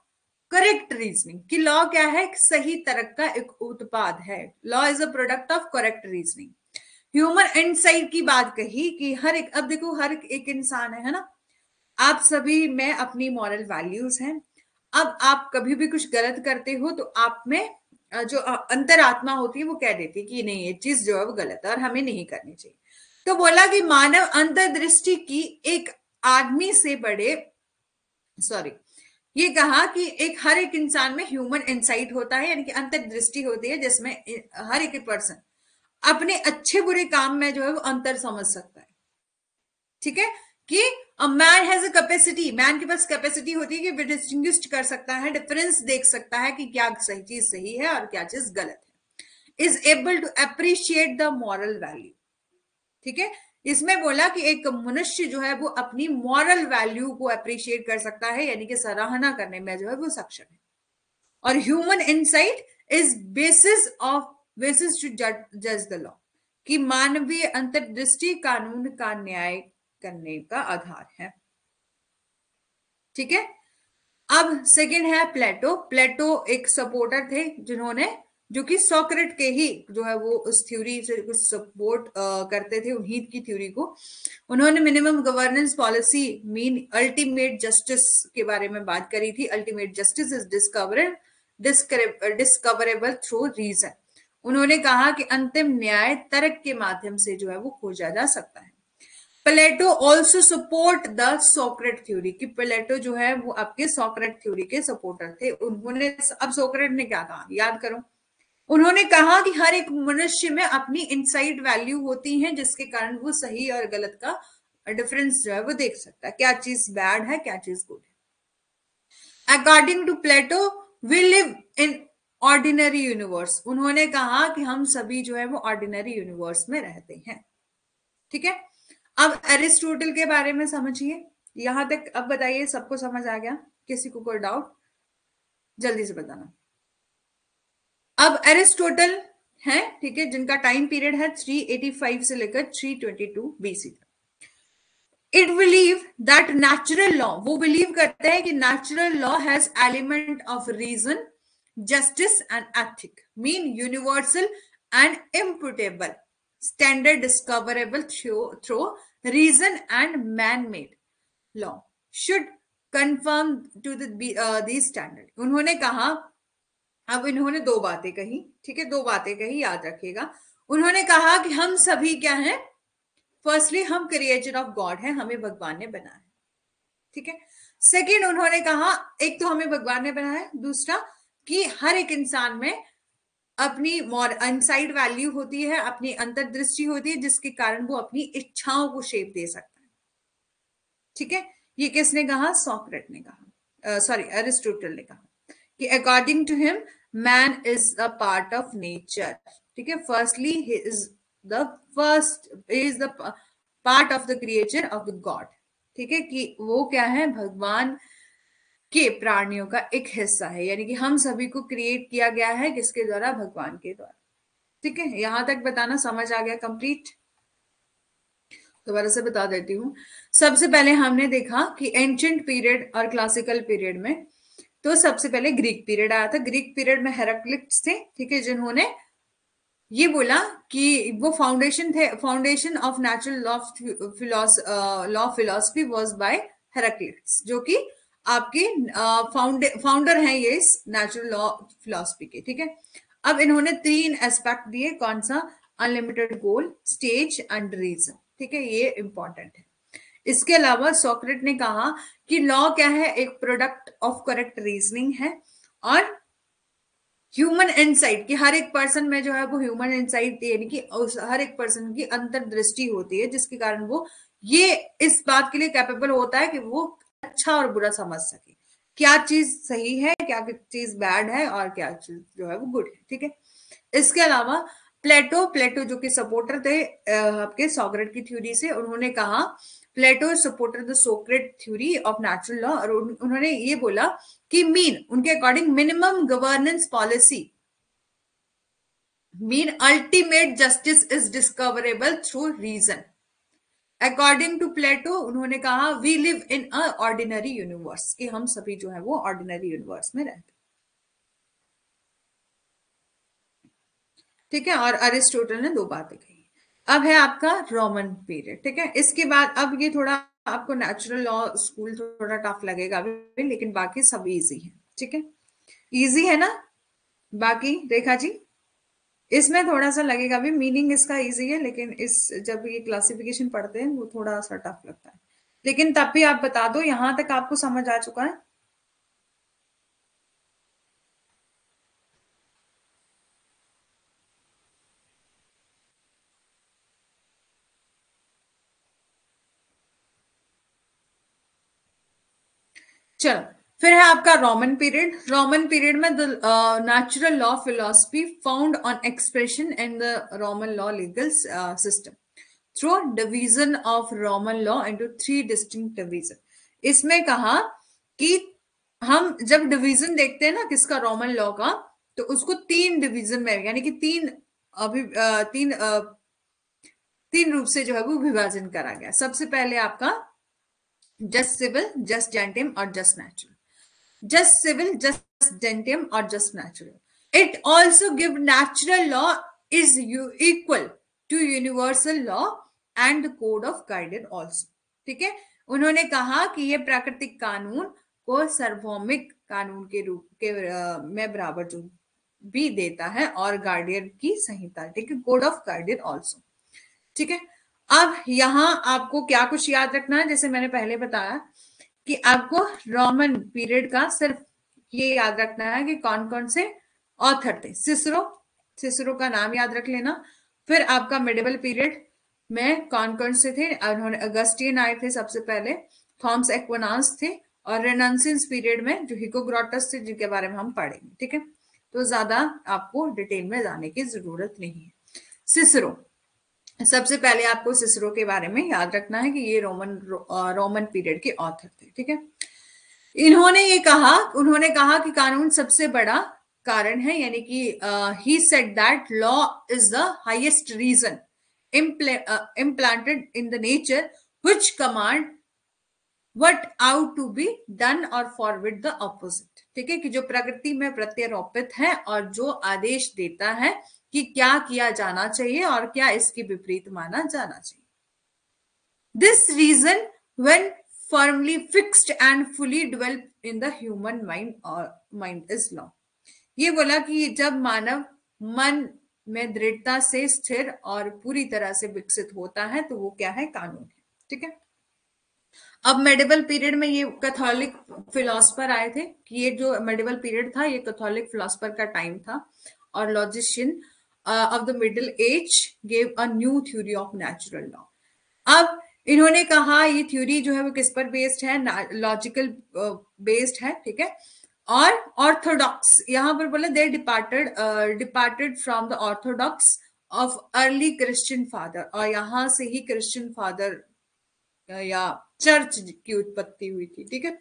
A: correct reasoning, कि लॉ क्या है, सही तर्क का एक उत्पाद है। Law is a product of correct reasoning. Human insight की बात कही कि हर एक, अब देखो हर एक इंसान है ना, आप सभी में अपनी मॉरल वैल्यूज हैं। अब आप कभी भी कुछ गलत करते हो तो आप में जो अंतरात्मा होती है वो कह देती है कि नहीं, ये चीज जो है वो गलत है और हमें नहीं करनी चाहिए। तो बोला कि मानव अंतर्दृष्टि की एक आदमी से बड़े, सॉरी, ये कहा कि एक हर एक इंसान में ह्यूमन इंसाइट होता है, यानी कि अंतर्दृष्टि होती है, जिसमें हर एक पर्सन अपने अच्छे बुरे काम में जो है वो अंतर समझ सकता है, ठीक है। कि man has a capacity, man के पास कैपेसिटी होती है कि वो डिस्टिंग्विश कर सकता है, डिफरेंस देख सकता है कि क्या सही चीज सही है और क्या चीज गलत है। Is able to appreciate the moral value, ठीक है। इसमें बोला कि एक मनुष्य जो है वो अपनी मॉरल वैल्यू को अप्रिशिएट कर सकता है, यानी कि सराहना करने में जो है वो सक्षम है। और human insight is basis to जज द लॉ, कि मानवीय अंतर्दृष्टि कानून का न्याय करने का आधार है, ठीक है। अब सेकंड है प्लेटो। प्लेटो एक सपोर्टर थे, जिन्होंने, जो कि सोक्रेट के ही जो है वो उस थ्योरी से कुछ सपोर्ट करते थे, उन्हीं की थ्योरी को। उन्होंने minimum governance policy mean ultimate justice के बारे में बात करी थी। Ultimate justice is discoverable through reason. उन्होंने कहा कि अंतिम न्याय तर्क के माध्यम से जो है वो खोजा जा सकता है। Plato also support the Socrates theory, कि प्लेटो जो है वो आपके सोक्रेट थ्योरी के सपोर्टर थे। उन्होंने, अब सोक्रेट ने क्या कहा याद करो, उन्होंने कहा कि हर एक मनुष्य में अपनी इनसाइड वैल्यू होती है, जिसके कारण वो सही और गलत का डिफरेंस जो है वो देख सकता है, क्या चीज बैड है क्या चीज गुड है। According to Plato we live in ordinary universe. उन्होंने कहा कि हम सभी जो है वो ऑर्डिनरी यूनिवर्स में रहते हैं, ठीक है। अब एरिस्टोटल के बारे में समझिए, यहां तक अब बताइए सबको समझ आ गया? किसी को कोई डाउट जल्दी से बताना। अब एरिस्टोटल है, ठीक है, जिनका टाइम पीरियड है 385 से लेकर 322 बीसी तक। It believe that natural law, वो बिलीव करते हैं कि natural law has element of reason justice and ethic mean universal and imputable standard discoverable through reason and man-made law should conform to these standard। उन्होंने कहा, अब इन्होंने दो बातें कही, ठीक है, दो बातें कही, याद रखिएगा। उन्होंने कहा कि हम सभी क्या हैं, फर्स्टली हम क्रिएचर ऑफ गॉड हैं, हमें भगवान ने बनाया है, ठीक है। सेकंड उन्होंने कहा, एक तो हमें भगवान ने बनाया है, दूसरा कि हर एक इंसान में अपनी इनसाइड वैल्यू होती है, अपनी अंतर्दृष्टि होती है, जिसके कारण वो अपनी इच्छाओं को शेप दे सकता है, ठीक है। ये किसने कहा, सॉक्रेट ने कहा, सॉरी एरिस्टोटल ने कहा कि according to him man is a part of nature, ठीक है। Firstly he is the part of the creature of the god, ठीक है, कि वो क्या है, भगवान के प्राणियों का एक हिस्सा है, यानी कि हम सभी को क्रिएट किया गया है किसके द्वारा, भगवान के द्वारा, ठीक है। यहां तक बताना समझ आ गया कंप्लीट। दोबारा से बता देती हूँ। सबसे पहले हमने देखा कि एंशिएंट पीरियड और क्लासिकल पीरियड में, तो सबसे पहले ग्रीक पीरियड आया था। ग्रीक पीरियड में हेराक्लिटस थे, ठीक है, जिन्होंने ये बोला कि वो फाउंडेशन थे, foundation of natural law philosophy was by Heraclitus, जो कि आपके फाउंडर हैं ये इस नेचुरल लॉ फिलोसफी के, ठीक है। अब इन्होंने तीन एस्पेक्ट दिए, कौन सा, unlimited goal, stage and reason, ठीक है, ये इंपॉर्टेंट है। इसके अलावा सोक्रेट ने कहा कि लॉ क्या है, एक प्रोडक्ट ऑफ करेक्ट रीजनिंग है, और ह्यूमन इनसाइट कि हर एक पर्सन में जो है वो ह्यूमन इनसाइट, यानी कि हर एक पर्सन की अंतर्दृष्टि होती है, जिसके कारण वो ये इस बात के लिए कैपेबल होता है कि वो अच्छा और बुरा समझ सके, क्या चीज सही है, क्या चीज बैड है, और क्या चीज जो है वो गुड है, ठीक है। इसके अलावा प्लेटो जो कि सपोर्टर थे आपके सोक्रेट की थ्योरी से, उन्होंने कहा, Plato supported the Socrates theory of natural law, और उन्होंने ये बोला कि मीन, उनके according minimum governance policy mean ultimate justice is discoverable through reason. According to Plato उन्होंने कहा we live in a ordinary universe, कि हम सभी जो है वो ऑर्डिनरी यूनिवर्स में रहते, ठीक है। और अरिस्टोटल ने दो बातें कही। अब है आपका रोमन पीरियड, ठीक है। इसके बाद अब ये थोड़ा आपको नेचुरल लॉ स्कूल थोड़ा टफ लगेगा अभी, लेकिन बाकी सब इजी है, ठीक है, इजी है ना। बाकी रेखा जी, इसमें थोड़ा सा लगेगा भी, मीनिंग इसका इजी है, लेकिन इस जब ये क्लासिफिकेशन पढ़ते हैं वो थोड़ा सा टफ लगता है, लेकिन तब भी आप बता दो, यहां तक आपको समझ आ चुका है। चलो, फिर है आपका रोमन पीरियड। रोमन पीरियड में the natural law philosophy found on expression in the Roman law legal system through division of Roman law into three distinct division. इसमें कहा कि हम जब डिवीजन देखते हैं ना किसका, रोमन लॉ का, तो उसको तीन डिवीजन में, यानी कि तीन रूप से जो है वो विभाजन करा गया। सबसे पहले आपका जस्ट सिविल, जस्ट जेंटियम और just natural. Just civil, just gentium और just natural. It also give natural law is equal to universal law and code of guided also, ठीक है। उन्होंने कहा कि ये प्राकृतिक कानून को सार्वभौमिक कानून के रूप के में बराबर जो भी देता है, और गार्डियन की संहिता, ठीक है, कोड ऑफ गाइडेड ऑल्सो, ठीक है। अब यहां आपको क्या कुछ याद रखना है, जैसे मैंने पहले बताया कि आपको रोमन पीरियड का सिर्फ ये याद रखना है कि कौन कौन से ऑथर थे। सिसरो का नाम याद रख लेना। फिर आपका मिडिवल पीरियड में कौन कौन से थे, उन्होंने अगस्टिन आए थे सबसे पहले, थॉमस एक्विनास थे, और रेनेसांस पीरियड में जो हिकोग्राटस थे, जिनके बारे में हम पढ़ेंगे, ठीक है। तो ज्यादा आपको डिटेल में जाने की जरूरत नहीं है। सिसरो, सबसे पहले आपको सिसरो के बारे में याद रखना है कि ये रोमन पीरियड के ऑथर थे, ठीक है। उन्होंने कहा कि कानून सबसे बड़ा कारण है, यानी कि he said that law is the highest reason implanted in the nature which command what ought to be done or forbid the opposite, ठीक है, कि जो प्रकृति में प्रत्यारोपित है और जो आदेश देता है कि क्या किया जाना चाहिए और क्या इसके विपरीत माना जाना चाहिए. This reason, when firmly fixed and fully developed in the human mind or mind is law. ये बोला कि जब मानव मन में दृढ़ता से स्थिर और पूरी तरह से विकसित होता है तो वो क्या है, कानून है. ठीक है. अब मेडिवल पीरियड में ये कैथोलिक फिलोसफर आए थे, कि ये जो मेडिवल पीरियड था ये कैथोलिक फिलोसफर का टाइम था, और logician of the middle age gave a new theory of natural law. अब इन्होंने कहा ये थ्योरी जो है वो किस पर बेस्ड है, लॉजिकल बेस्ड है. ठीक है. और ऑर्थोडॉक्स, यहां पर बोला they departed from the orthodox of early Christian father, और यहां से ही क्रिश्चियन फादर या चर्च की उत्पत्ति हुई थी. ठीक है.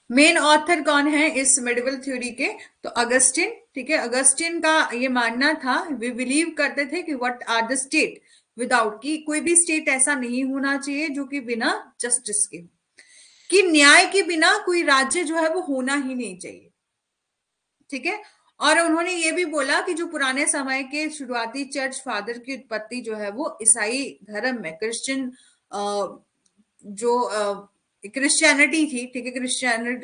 A: मेन ऑथर कौन है इस मेडिवल थ्योरी के, तो अगस्टिन. ठीक है. अगस्टिन का ये मानना था, वे बिलीव करते थे कि what are the state without, की कोई भी स्टेट ऐसा नहीं होना चाहिए जो कि बिना जस्टिस के, कि न्याय के बिना कोई राज्य जो है वो होना ही नहीं चाहिए. ठीक है. और उन्होंने ये भी बोला कि जो पुराने समय के शुरुआती चर्च फादर की उत्पत्ति जो है वो ईसाई धर्म में, क्रिश्चियन जो क्रिश्चियनिटी थी. ठीक है.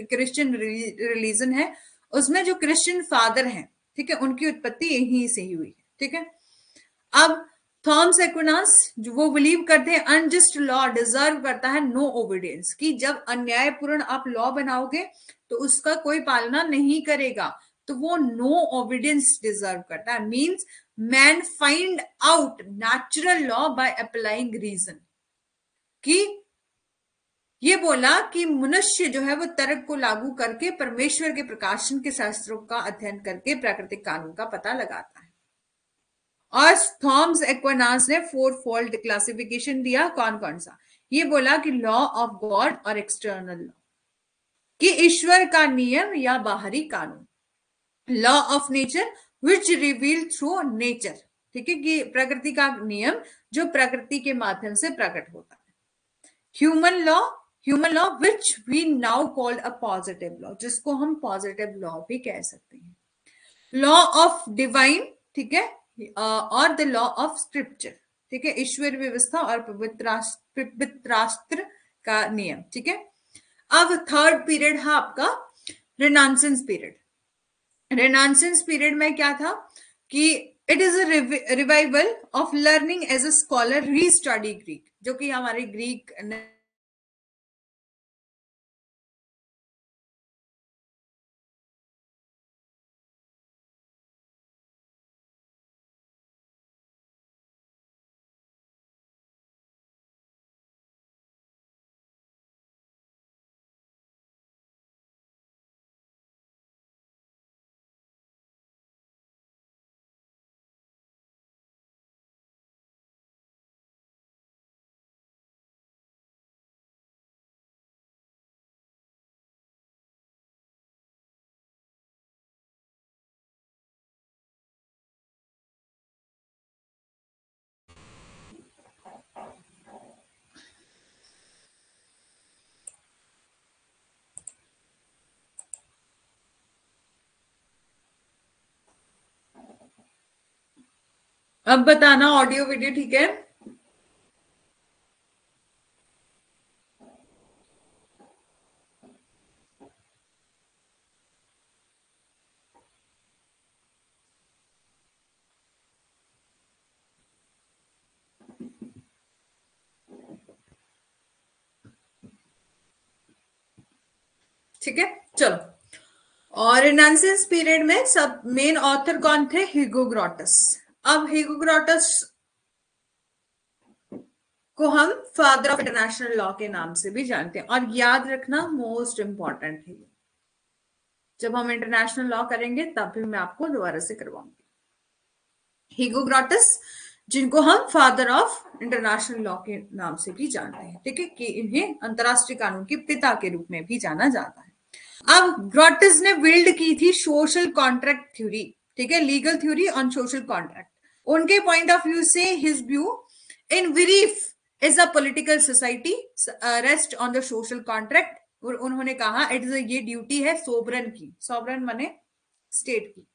A: क्रिश्चियन रिलीजन है, उसमें जो क्रिश्चियन फादर हैं, ठीक है, उनकी उत्पत्ति यहीं से ही हुई. ठीक है. अब थॉमस एक्विनास जो वो बिलीव करते हैं अनजस्ट लॉ डिजर्व करता है नो ओबीडियंस, कि जब अन्यायपूर्ण आप लॉ बनाओगे तो उसका कोई पालना नहीं करेगा, तो वो नो ओबीडियंस डिजर्व करता है. Means man find out natural law by applying reason, कि ये बोला कि मनुष्य जो है वो तर्क को लागू करके परमेश्वर के प्रकाशन के शास्त्रों का अध्ययन करके प्राकृतिक कानून का पता लगाता है. और थॉमस एक्विनास ने 4 फोल्ड क्लासिफिकेशन दिया. कौन कौन सा, ये बोला कि लॉ ऑफ गॉड और एक्सटर्नल लॉ, कि ईश्वर का नियम या बाहरी कानून. Law of nature which reveal through nature, ठीक है, कि प्रकृति का नियम जो प्रकृति के माध्यम से प्रकट होता है. Human law which we now called a positive law, जिसको हम पॉजिटिव लॉ भी कह सकते हैं. लॉ ऑफ डिवाइन, ठीक है, और द लॉ ऑफ स्क्रिप्चर, ठीक है, ईश्वर व्यवस्था और पवित्रास्त्र का नियम. ठीक है. अब थर्ड पीरियड है आपका रेनांसेंस पीरियड. रेनांसेंस पीरियड में क्या था कि it is a revival of learning as a scholar, restudy Greek, जो कि हमारे ग्रीक अब बताना ऑडियो वीडियो ठीक है. ठीक है. चलो. और रेनेसांस पीरियड में सब मेन ऑथर कौन थे, ह्यूगो अब ह्यूगो को हम फादर ऑफ इंटरनेशनल लॉ के नाम से भी जानते हैं. और याद रखना मोस्ट इंपॉर्टेंट है, जब हम इंटरनेशनल लॉ करेंगे तब भी मैं आपको दोबारा से करवाऊंगी. ह्यूगो जिनको हम फादर ऑफ इंटरनेशनल लॉ के नाम से भी जानते हैं. ठीक है, कि इन्हें अंतरराष्ट्रीय कानून के पिता के रूप में भी जाना जाता है. अब ग्रॉटस ने बिल्ड की थी सोशल कॉन्ट्रैक्ट थ्योरी. ठीक है, legal theory on social contract. उनके पॉइंट ऑफ व्यू से his view in brief is a political society rest on the social contract. और उन्होंने कहा इट इज ये ड्यूटी है सोवरन की, सोवरन माने स्टेट की,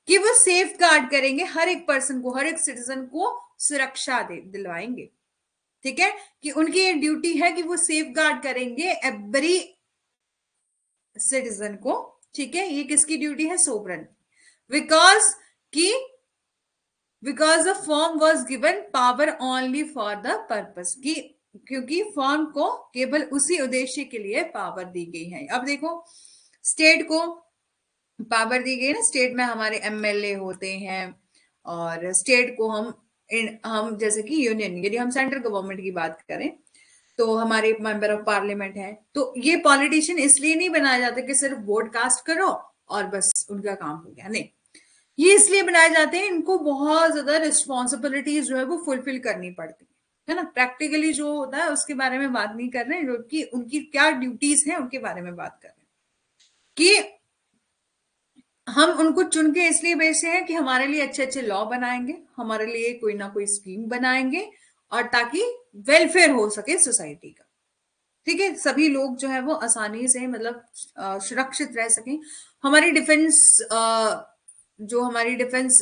A: कि वो सेफ गार्ड करेंगे हर एक पर्सन को, हर एक सिटीजन को सुरक्षा दे दिलवाएंगे। ठीक है, कि उनकी ये ड्यूटी है कि वो सेफ गार्ड करेंगे एवरी सिटीजन को। ठीक है, ये किसकी ड्यूटी है? सोवरन। बिकॉज की because the form was given power only for the purpose की, क्योंकि फॉर्म को केवल उसी उद्देश्य के लिए पावर दी गई है। अब देखो, स्टेट को पावर दी गई ना, स्टेट में हमारे एमएलए होते हैं, और स्टेट को हम जैसे कि यूनियन, यदि हम सेंट्रल गवर्नमेंट की बात करें तो हमारे मेंबर ऑफ पार्लियामेंट है। तो ये पॉलिटिशियन इसलिए नहीं बनाया जाता कि सिर्फ वोट कास्ट करो और बस उनका काम हो गया, नहीं। ये इसलिए बनाए जाते हैं, इनको बहुत ज्यादा रिस्पॉन्सिबिलिटीज जो है वो फुलफिल करनी पड़ती है ना। प्रैक्टिकली जो होता है उसके बारे में बात नहीं कर रहे हैं, जो कि उनकी क्या ड्यूटीज हैं उनके बारे में बात कर रहे हैं। कि हम उनको चुन के इसलिए भेजते हैं कि हमारे लिए अच्छे अच्छे लॉ बनाएंगे, हमारे लिए कोई ना कोई स्कीम बनाएंगे, और ताकि वेलफेयर हो सके सोसाइटी का। ठीक है, सभी लोग जो है वो आसानी से मतलब सुरक्षित रह सकें। हमारी डिफेंस जो हमारी डिफेंस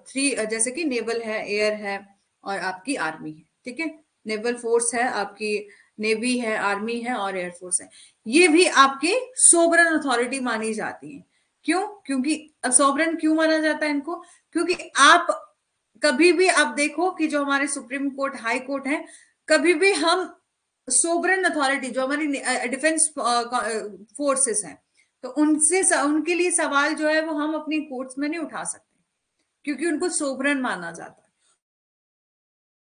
A: थ्री, जैसे कि नेवल है, एयर है, और आपकी आर्मी है। ठीक है, नेवल फोर्स है, आपकी नेवी है, आर्मी है, और एयरफोर्स है। ये भी आपके सोवरन अथॉरिटी मानी जाती है। क्यों? क्योंकि अब सोवरन क्यों माना जाता है इनको? क्योंकि आप कभी भी आप देखो कि जो हमारे सुप्रीम कोर्ट, हाई कोर्ट है, कभी भी हम सोवरेन अथॉरिटी जो हमारी डिफेंस फोर्सेस हैं, तो उनसे उनके लिए सवाल जो है वो हम अपनी कोर्ट्स में नहीं उठा सकते, क्योंकि उनको सोवरेन माना जाता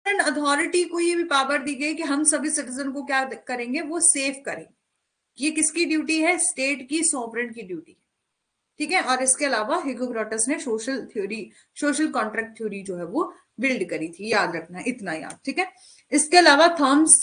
A: है। अथॉरिटी को ये भी पावर दी गई कि हम सभी सिटीजन को क्या करेंगे? वो सेफ करेंगे। ये किसकी ड्यूटी है? स्टेट की, सोवरेन की ड्यूटी। ठीक है, और इसके अलावा हिप्पोक्रेटस ने social theory, social contract theory जो है वो बिल्ड करी थी, याद रखना, इतना याद। ठीक है, इसके अलावा थॉमस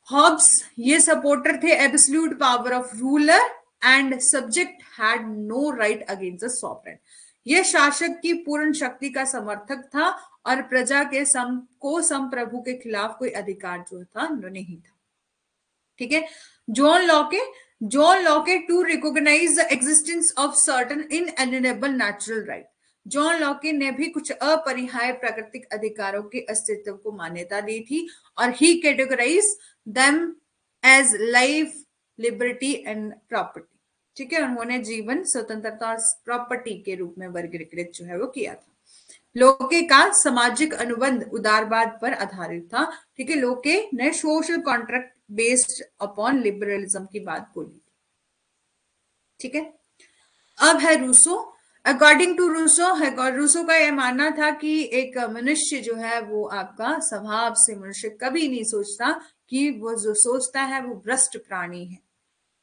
A: हॉब्स ये सपोर्टर थे absolute power of ruler and subject had no right against the sovereign. यह शासक की पूर्ण शक्ति का समर्थक था, और प्रजा के संप्रभु के खिलाफ कोई अधिकार जो था नहीं था। ठीक है, John Locke John Locke to recognise the existence of certain inalienable natural right. John Locke ने भी कुछ अपरिहार्य प्राकृतिक अधिकारों के अस्तित्व को मान्यता दी थी, और ही categorise them as life, liberty and property. ठीक है, उन्होंने जीवन, स्वतंत्रता और प्रॉपर्टी के रूप में वर्गीकृत जो है वो किया था। लोके का सामाजिक अनुबंध उदारवाद पर आधारित था। ठीक है, लोके ने social contract based upon liberalism की बात बोली। ठीक है, अब है Rousseau. According to Rousseau, Rousseau का यह मानना था कि एक मनुष्य जो है वो आपका स्वभाव से, मनुष्य कभी नहीं सोचता कि वो जो सोचता है वो भ्रष्ट प्राणी है।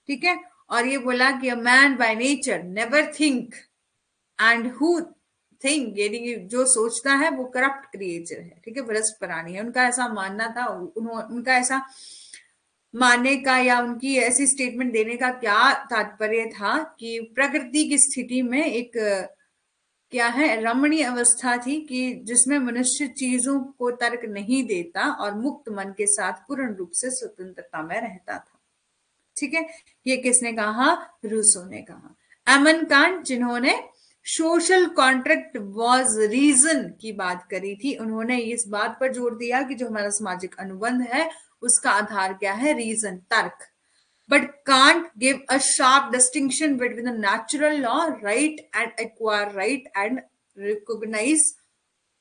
A: ठीक है, और ये बोला कि a man by nature never think and who think, यानी जो सोचता है वो करप्ट क्रिएचर है। ठीक है, भ्रष्ट प्राणी है, उनका ऐसा मानना था। उनका ऐसा मानने का या उनकी ऐसी स्टेटमेंट देने का क्या तात्पर्य था कि प्रकृति की स्थिति में एक क्या है, रमणीय अवस्था थी कि जिसमें मनुष्य चीजों को तर्क नहीं देता और मुक्त मन के साथ पूर्ण रूप से स्वतंत्रता में रहता था। ठीक है, ये किसने कहा? रूसो ने कहा। एमन कांट, जिन्होंने सोशल कॉन्ट्रैक्ट वॉज रीजन की बात करी थी, उन्होंने इस बात पर जोर दिया कि जो हमारा सामाजिक अनुबंध है उसका आधार क्या है? रीजन, तर्क। But Kant give a sharp distinction between the natural law, right and acquire right, and recognise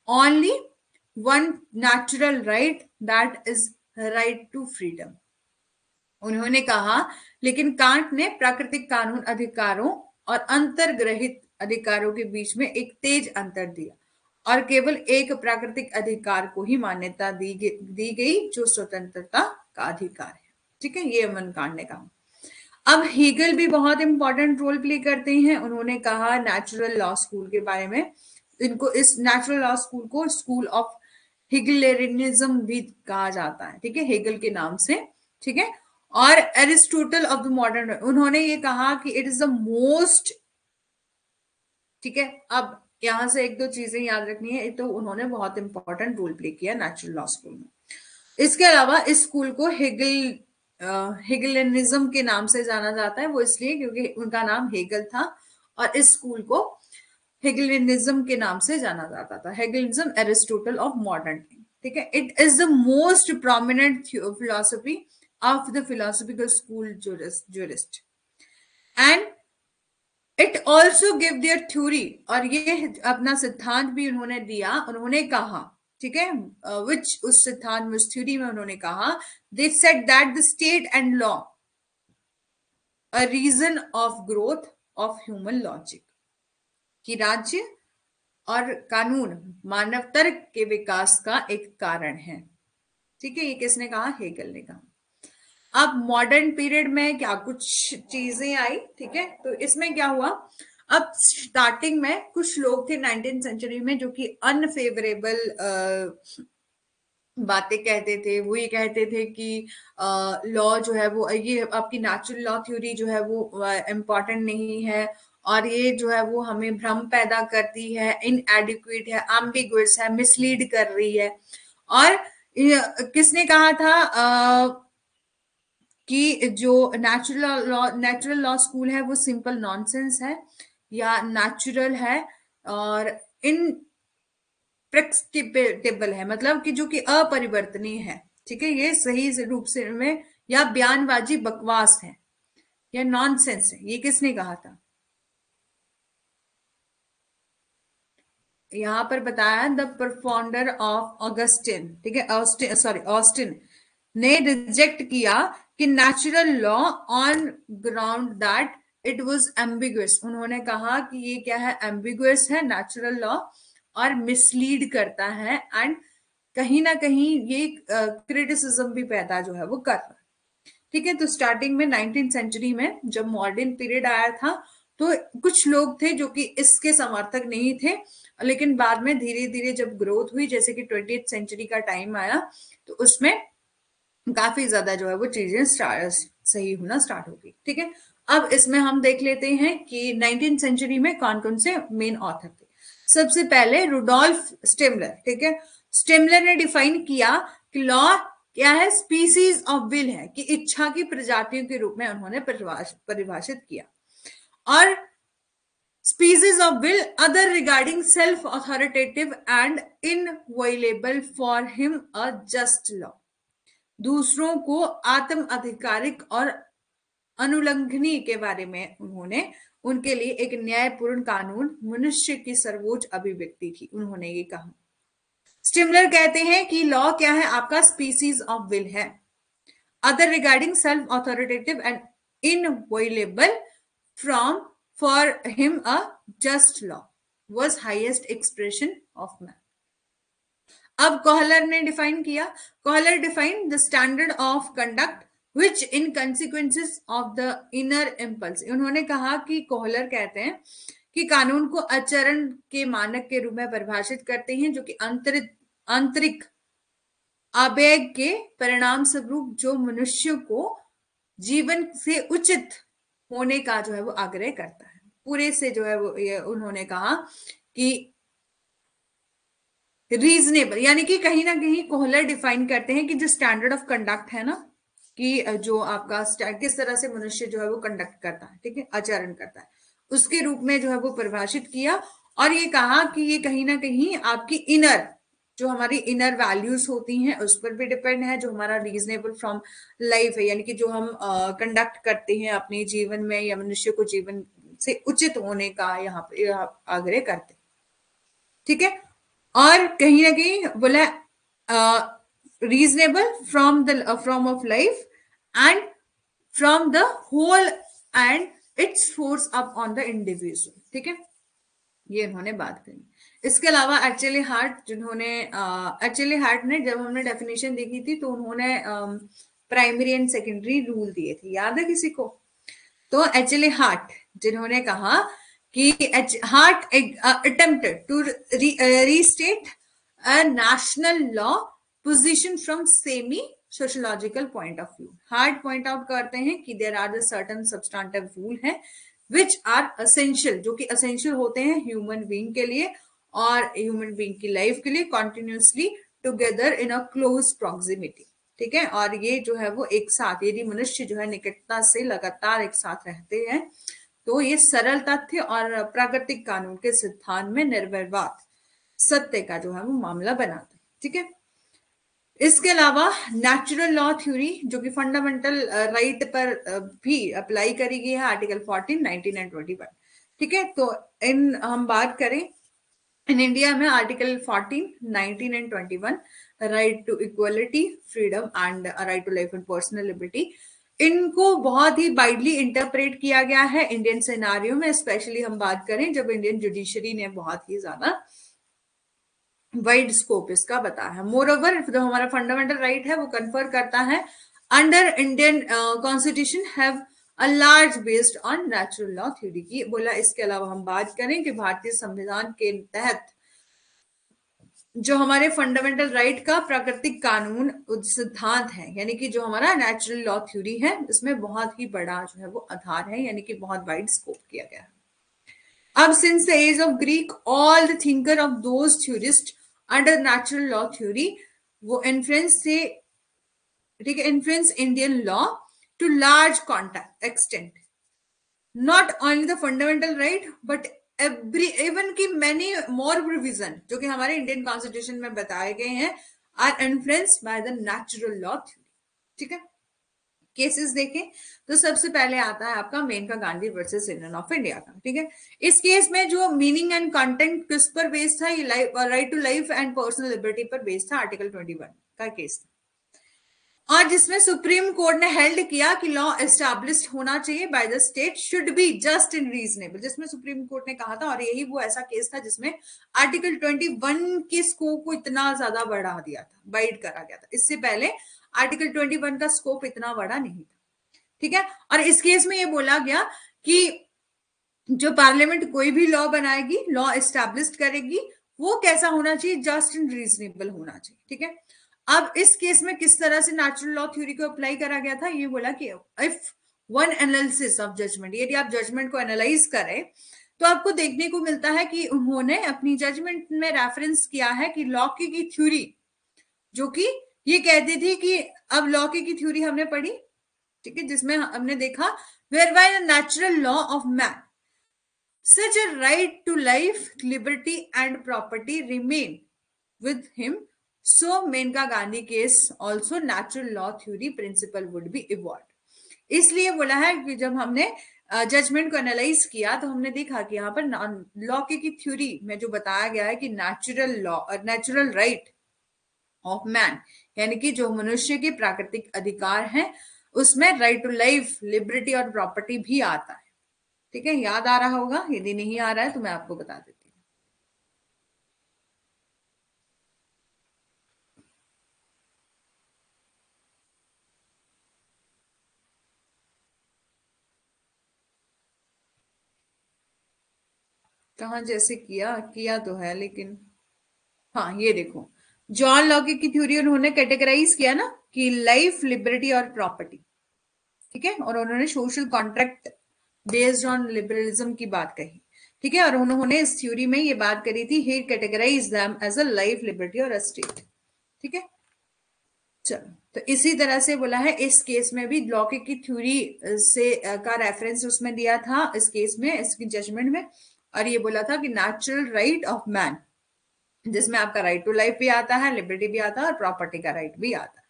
A: only one natural right, that is right to freedom. उन्होंने कहा, लेकिन कांट ने प्राकृतिक कानून अधिकारों और अंतर्ग्रहित अधिकारों के बीच में एक तेज अंतर दिया, और केवल एक प्राकृतिक अधिकार को ही मान्यता दी गई जो स्वतंत्रता का अधिकार है। ठीक है, ये अमन कांट ने कहा। अब हीगल भी बहुत इंपॉर्टेंट रोल प्ले करते हैं। उन्होंने कहा नेचुरल लॉ स्कूल के बारे में, इनको इस नेचुरल लॉ स्कूल को स्कूल ऑफ हिगलेरियनिज्म भी कहा जाता है। ठीक है, हेगल के नाम से। ठीक है, और एरिस्टोटल ऑफ द मॉडर्न, उन्होंने ये कहा कि इट इज द मोस्ट। ठीक है, अब यहां से एक दो चीजें याद रखनी है, तो उन्होंने बहुत इंपॉर्टेंट रोल प्ले किया नेचुरल लॉ स्कूल में। इसके अलावा इस स्कूल को हेगलिनिज्म के नाम से जाना जाता है, वो इसलिए क्योंकि उनका नाम हेगल था, और इस स्कूल को हेगलिनिज्म के नाम से जाना जाता था। हेगलिनिज्म, एरिस्टोटल ऑफ मॉडर्न टाइम, ठीक है। It is the most prominent philosophy of the philosophical school jurist, and it also give their theory, और ये अपना सिद्धांत भी उन्होंने दिया। उन्होंने कहा, ठीक है, विच उस सिद्धांत में, उस थ्योरी में उन्होंने कहा, they said that the state and law a reason of growth of human logic, कि राज्य और कानून मानव तर्क के विकास का एक कारण है। ठीक है, ये किसने कहा? हेगल ने कहा। अब मॉडर्न पीरियड में क्या कुछ चीजें आई, ठीक है, तो इसमें क्या हुआ, अब स्टार्टिंग में कुछ लोग थे 19th सेंचुरी में जो कि अनफेवरेबल बातें कहते थे। वो ये कहते थे कि लॉ जो है वो, ये आपकी नेचुरल लॉ थ्योरी जो है वो इम्पॉर्टेंट नहीं है, और ये जो है वो हमें भ्रम पैदा करती है, इनएडिक्वेट है, एम्बिगुअस है, मिसलीड कर रही है। और किसने कहा था कि जो नेचुरल लॉ स्कूल है वो सिंपल नॉनसेंस है, या नेचुरल है, और इन प्रेडिक्टेबल है, मतलब कि जो कि अपरिवर्तनीय है। ठीक है, ये सही रूप से में, या बयानबाजी बकवास है, या नॉनसेंस है। ये किसने कहा था? यहां पर बताया, द परफाउंडर ऑफ ऑगस्टिन, ठीक है, ऑस्टिन ने रिजेक्ट किया कि natural law on ground that it was ambiguous. उन्होंने कहा कि ये क्या है? एम्बिगुअस है नेचुरल लॉ, और मिसलीड करता है, एंड कहीं ना कहीं ये क्रिटिसिज्म भी पैदा जो है वो कर रहा है। ठीक है, तो स्टार्टिंग में 19th सेंचुरी में जब मॉडर्न पीरियड आया था, तो कुछ लोग थे जो कि इसके समर्थक नहीं थे, लेकिन बाद में धीरे धीरे जब ग्रोथ हुई, जैसे कि 20th सेंचुरी का टाइम आया, तो उसमें काफी ज्यादा जो है वो चीजें सही होना स्टार्ट हो गई। ठीक है, अब इसमें हम देख लेते हैं कि 19th सेंचुरी में कौन कौन से मेन ऑथर थे। सबसे पहले रुडोल्फ स्टिमलर, ठीक है। स्टिमलर ने डिफाइन किया कि लॉ क्या है? स्पीसीज ऑफ विल है, कि इच्छा की प्रजातियों के रूप में उन्होंने परिभाषित किया। और species of will other regarding self authoritative and inviolable for him a just law, दूसरों को आत्म आधिकारिक और अनुल्लंघनीय के बारे में उन्होंने, उनके लिए एक न्यायपूर्ण कानून मनुष्य की सर्वोच्च अभिव्यक्ति थी, उन्होंने ये कहा। स्टिमलर कहते हैं कि लॉ क्या है? आपका स्पीसीज ऑफ विल है, other regarding self authoritative and inviolable from for him a just law was highest expression of man. अब कोहलर ने डिफाइन किया, Kohler define the standard of conduct which in consequences of the inner impulse. उन्होंने कहा कि Kohler कहते हैं कि कानून को आचरण के मानक के रूप में परिभाषित करते हैं, जो कि आंतरिक आवेग के परिणाम स्वरूप जो मनुष्य को जीवन से उचित होने का जो है वो आग्रह करता है। पूरे से जो है वो ये उन्होंने कहा कि रीजनेबल, यानी कि कहीं ना कहीं कोहलर डिफाइन करते हैं कि जो स्टैंडर्ड ऑफ कंडक्ट है ना, कि जो आपका किस तरह से मनुष्य जो है वो कंडक्ट करता है, ठीक है, आचरण करता है, उसके रूप में जो है वो परिभाषित किया। और ये कहा कि ये कहीं ना कहीं आपकी इनर, जो हमारी इनर वैल्यूज होती हैं उस पर भी डिपेंड है, जो हमारा रीजनेबल फ्रॉम लाइफ है, यानी कि जो हम कंडक्ट करते हैं अपने जीवन में, या मनुष्य को जीवन से उचित होने का यहाँ पे आग्रह करते हैं। ठीक है, और कहीं ना कहीं बोला reasonable from the from of life and from the whole and its force up on the individual. ठीक है, ये उन्होंने बात करी। इसके अलावा एक्चुअली हार्ट ने जब हमने डेफिनेशन देखी थी, तो उन्होंने प्राइमरी एंड सेकेंडरी रूल दिए थे, याद है किसी को? तो एक्चुअली हार्ट जिन्होंने कहा कि Hart attempted to restate a national law position from semi sociological point of view. Hart point out करते हैं कि there are the certain substantive rule है विच आर असेंशियल, जो कि असेंशियल होते हैं ह्यूमन बीइंग के लिए और ह्यूमन बीइंग की लाइफ के लिए, continuously together in a close proximity. ठीक है, और ये जो है वो एक साथ, यदि मनुष्य जो है निकटता से लगातार एक साथ रहते हैं तो ये सरल तथ्य और प्राकृतिक कानून के सिद्धांत में निर्विवाद सत्य का जो है वो मामला बनाता है। ठीक है, इसके अलावा नेचुरल लॉ थ्योरी जो कि फंडामेंटल राइट पर भी अप्लाई करी गई है, आर्टिकल 14, 19 एंड 21। ठीक है, तो इन हम बात करें इन इंडिया में article 14, 19 and 21, right to equality, freedom and right to life and personal liberty, इनको बहुत ही वाइडली इंटरप्रेट किया गया है इंडियन सिनारियो में। स्पेशली हम बात करें जब इंडियन जुडिशरी ने बहुत ही ज्यादा वाइड स्कोप इसका बताया है। मोर ओवर जो हमारा फंडामेंटल राइट है वो कन्फर करता है under Indian constitution have a large based on natural law theory की बोला। इसके अलावा हम बात करें कि भारतीय संविधान के तहत जो हमारे फंडामेंटल राइट का प्राकृतिक कानून सिद्धांत है, यानी कि जो हमारा नेचुरल लॉ थ्योरी है, इसमें बहुत ही बड़ा जो है वो आधार है, यानी कि बहुत वाइड स्कोप किया गया है। अब since the age of Greek all the thinker of those theorist under natural law theory वो इन्फ्लुएंस थे, ठीक है, influence Indian law to large contact extent, not only the fundamental right but every even की many more provision जो कि हमारे Indian constitution में बताए गए हैं are influenced by the natural law theory. ठीक है, केसेस देखें तो सबसे पहले आता है आपका Maneka Gandhi versus Union of India का। ठीक है, इस केस में जो मीनिंग एंड कंटेंट किस पर बेस्ड था, ये right to life and personal liberty पर बेस्ड था, आर्टिकल 21 का केस था, और जिसमें सुप्रीम कोर्ट ने हेल्ड किया कि लॉ एस्टैब्लिश्ड होना चाहिए by the state should be just and reasonable, जिसमें सुप्रीम कोर्ट ने कहा था, और यही वो ऐसा केस था जिसमें आर्टिकल 21 के स्कोप को इतना ज्यादा बढ़ा दिया था, वाइड करा गया था। इससे पहले आर्टिकल 21 का स्कोप इतना बड़ा नहीं था। ठीक है, और इस केस में ये बोला गया कि जो पार्लियामेंट कोई भी लॉ बनाएगी, लॉ एस्टैब्लिश करेगी, वो कैसा होना चाहिए, जस्ट एंड रीजनेबल होना चाहिए। ठीक है, अब इस केस में किस तरह से नेचुरल लॉ थ्योरी को अप्लाई करा गया था, ये बोला कि if one analysis of judgment, यदि आप जजमेंट को एनालाइज करें तो आपको देखने को मिलता है कि उन्होंने अपनी जजमेंट में रेफरेंस किया है कि लॉके की थ्योरी, जो कि ये कहती थी कि अब लॉके की थ्योरी हमने पढ़ी, ठीक है, जिसमें हमने देखा where by the natural law of man such a right to life, liberty and property remain with him, so Menka Gandhi case also natural law theory principle would be evolved। इसलिए बोला है कि जब हमने जजमेंट को analyse किया तो हमने देखा कि यहाँ पर लॉ की थ्योरी में जो बताया गया है कि नेचुरल लॉ और नेचुरल राइट ऑफ मैन, यानी कि जो मनुष्य के प्राकृतिक अधिकार हैं उसमें राइट टू लाइफ, लिबर्टी और प्रॉपर्टी भी आता है। ठीक है, याद आ रहा होगा, यदि नहीं आ रहा है तो मैं आपको बता देती हूँ। कहा जैसे किया किया तो है, लेकिन हाँ ये देखो, जॉन लॉके की थ्योरी उन्होंने कैटेगराइज किया ना कि लाइफ, लिबर्टी और प्रॉपर्टी। ठीक है, और उन्होंने social contract based on liberalism की बात कही। ठीक है, और उन्होंने इस थ्योरी में ये बात करी थी, ही categorise them as a life, liberty और अ स्टेट। ठीक है, चलो, तो इसी तरह से बोला है इस केस में भी लॉके की थ्योरी से का रेफरेंस उसमें दिया था इस केस में, इसकी जजमेंट में, और ये बोला था कि नेचुरल राइट ऑफ मैन, जिसमें आपका राइट टू लाइफ भी आता है, लिबर्टी भी आता है और प्रॉपर्टी का राइट भी आता है।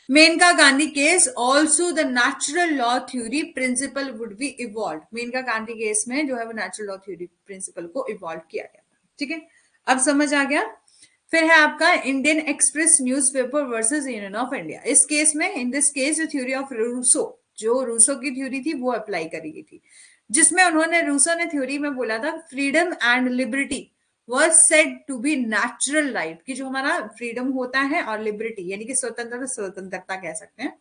A: Maneka Gandhi case also the natural law theory principle would be evolve. Maneka Gandhi case में जो है वो नेचुरल लॉ थ्योरी प्रिंसिपल को इवॉल्व किया गया था। ठीक है, अब समझ आ गया। फिर है आपका Indian Express newspaper versus Union of India. इस केस में, in this case theory of Rousseau, जो रूसो की थ्योरी थी वो अप्लाई करी गई थी, जिसमें उन्होंने, रूसो ने थ्योरी में बोला था freedom and liberty was said to be natural right, कि जो हमारा फ्रीडम होता है और लिबर्टी यानी कि स्वतंत्रता कह सकते हैं।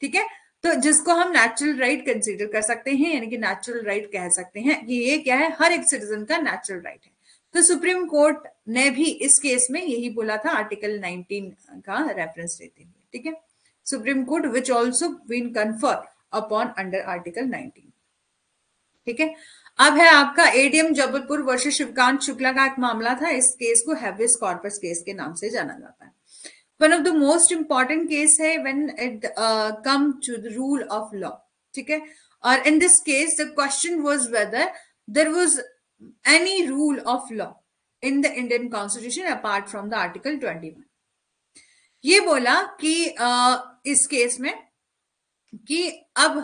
A: ठीक है, तो जिसको हम नेचुरल राइट कंसीडर कर सकते हैं, यानी कि नेचुरल राइट कह सकते हैं कि ये क्या है, हर एक सिटीजन का नेचुरल राइट है। तो सुप्रीम कोर्ट ने भी इस केस में यही बोला था, आर्टिकल 19 का रेफरेंस देते हुए। ठीक है, Supreme Court which also been confer upon under article 19। ठीक है, अब है आपका एडीएम जबलपुर वर्सेस शिवकांत शुक्ला का एक मामला था। इस केस को हैवियस कॉर्पस केस के नाम से जाना जाता है। One of the most important case है when it come to the rule of law, ठीक है। और in this case the question was whether there was any rule of law in the Indian constitution apart from the article 21। ये बोला कि इस case में कि अब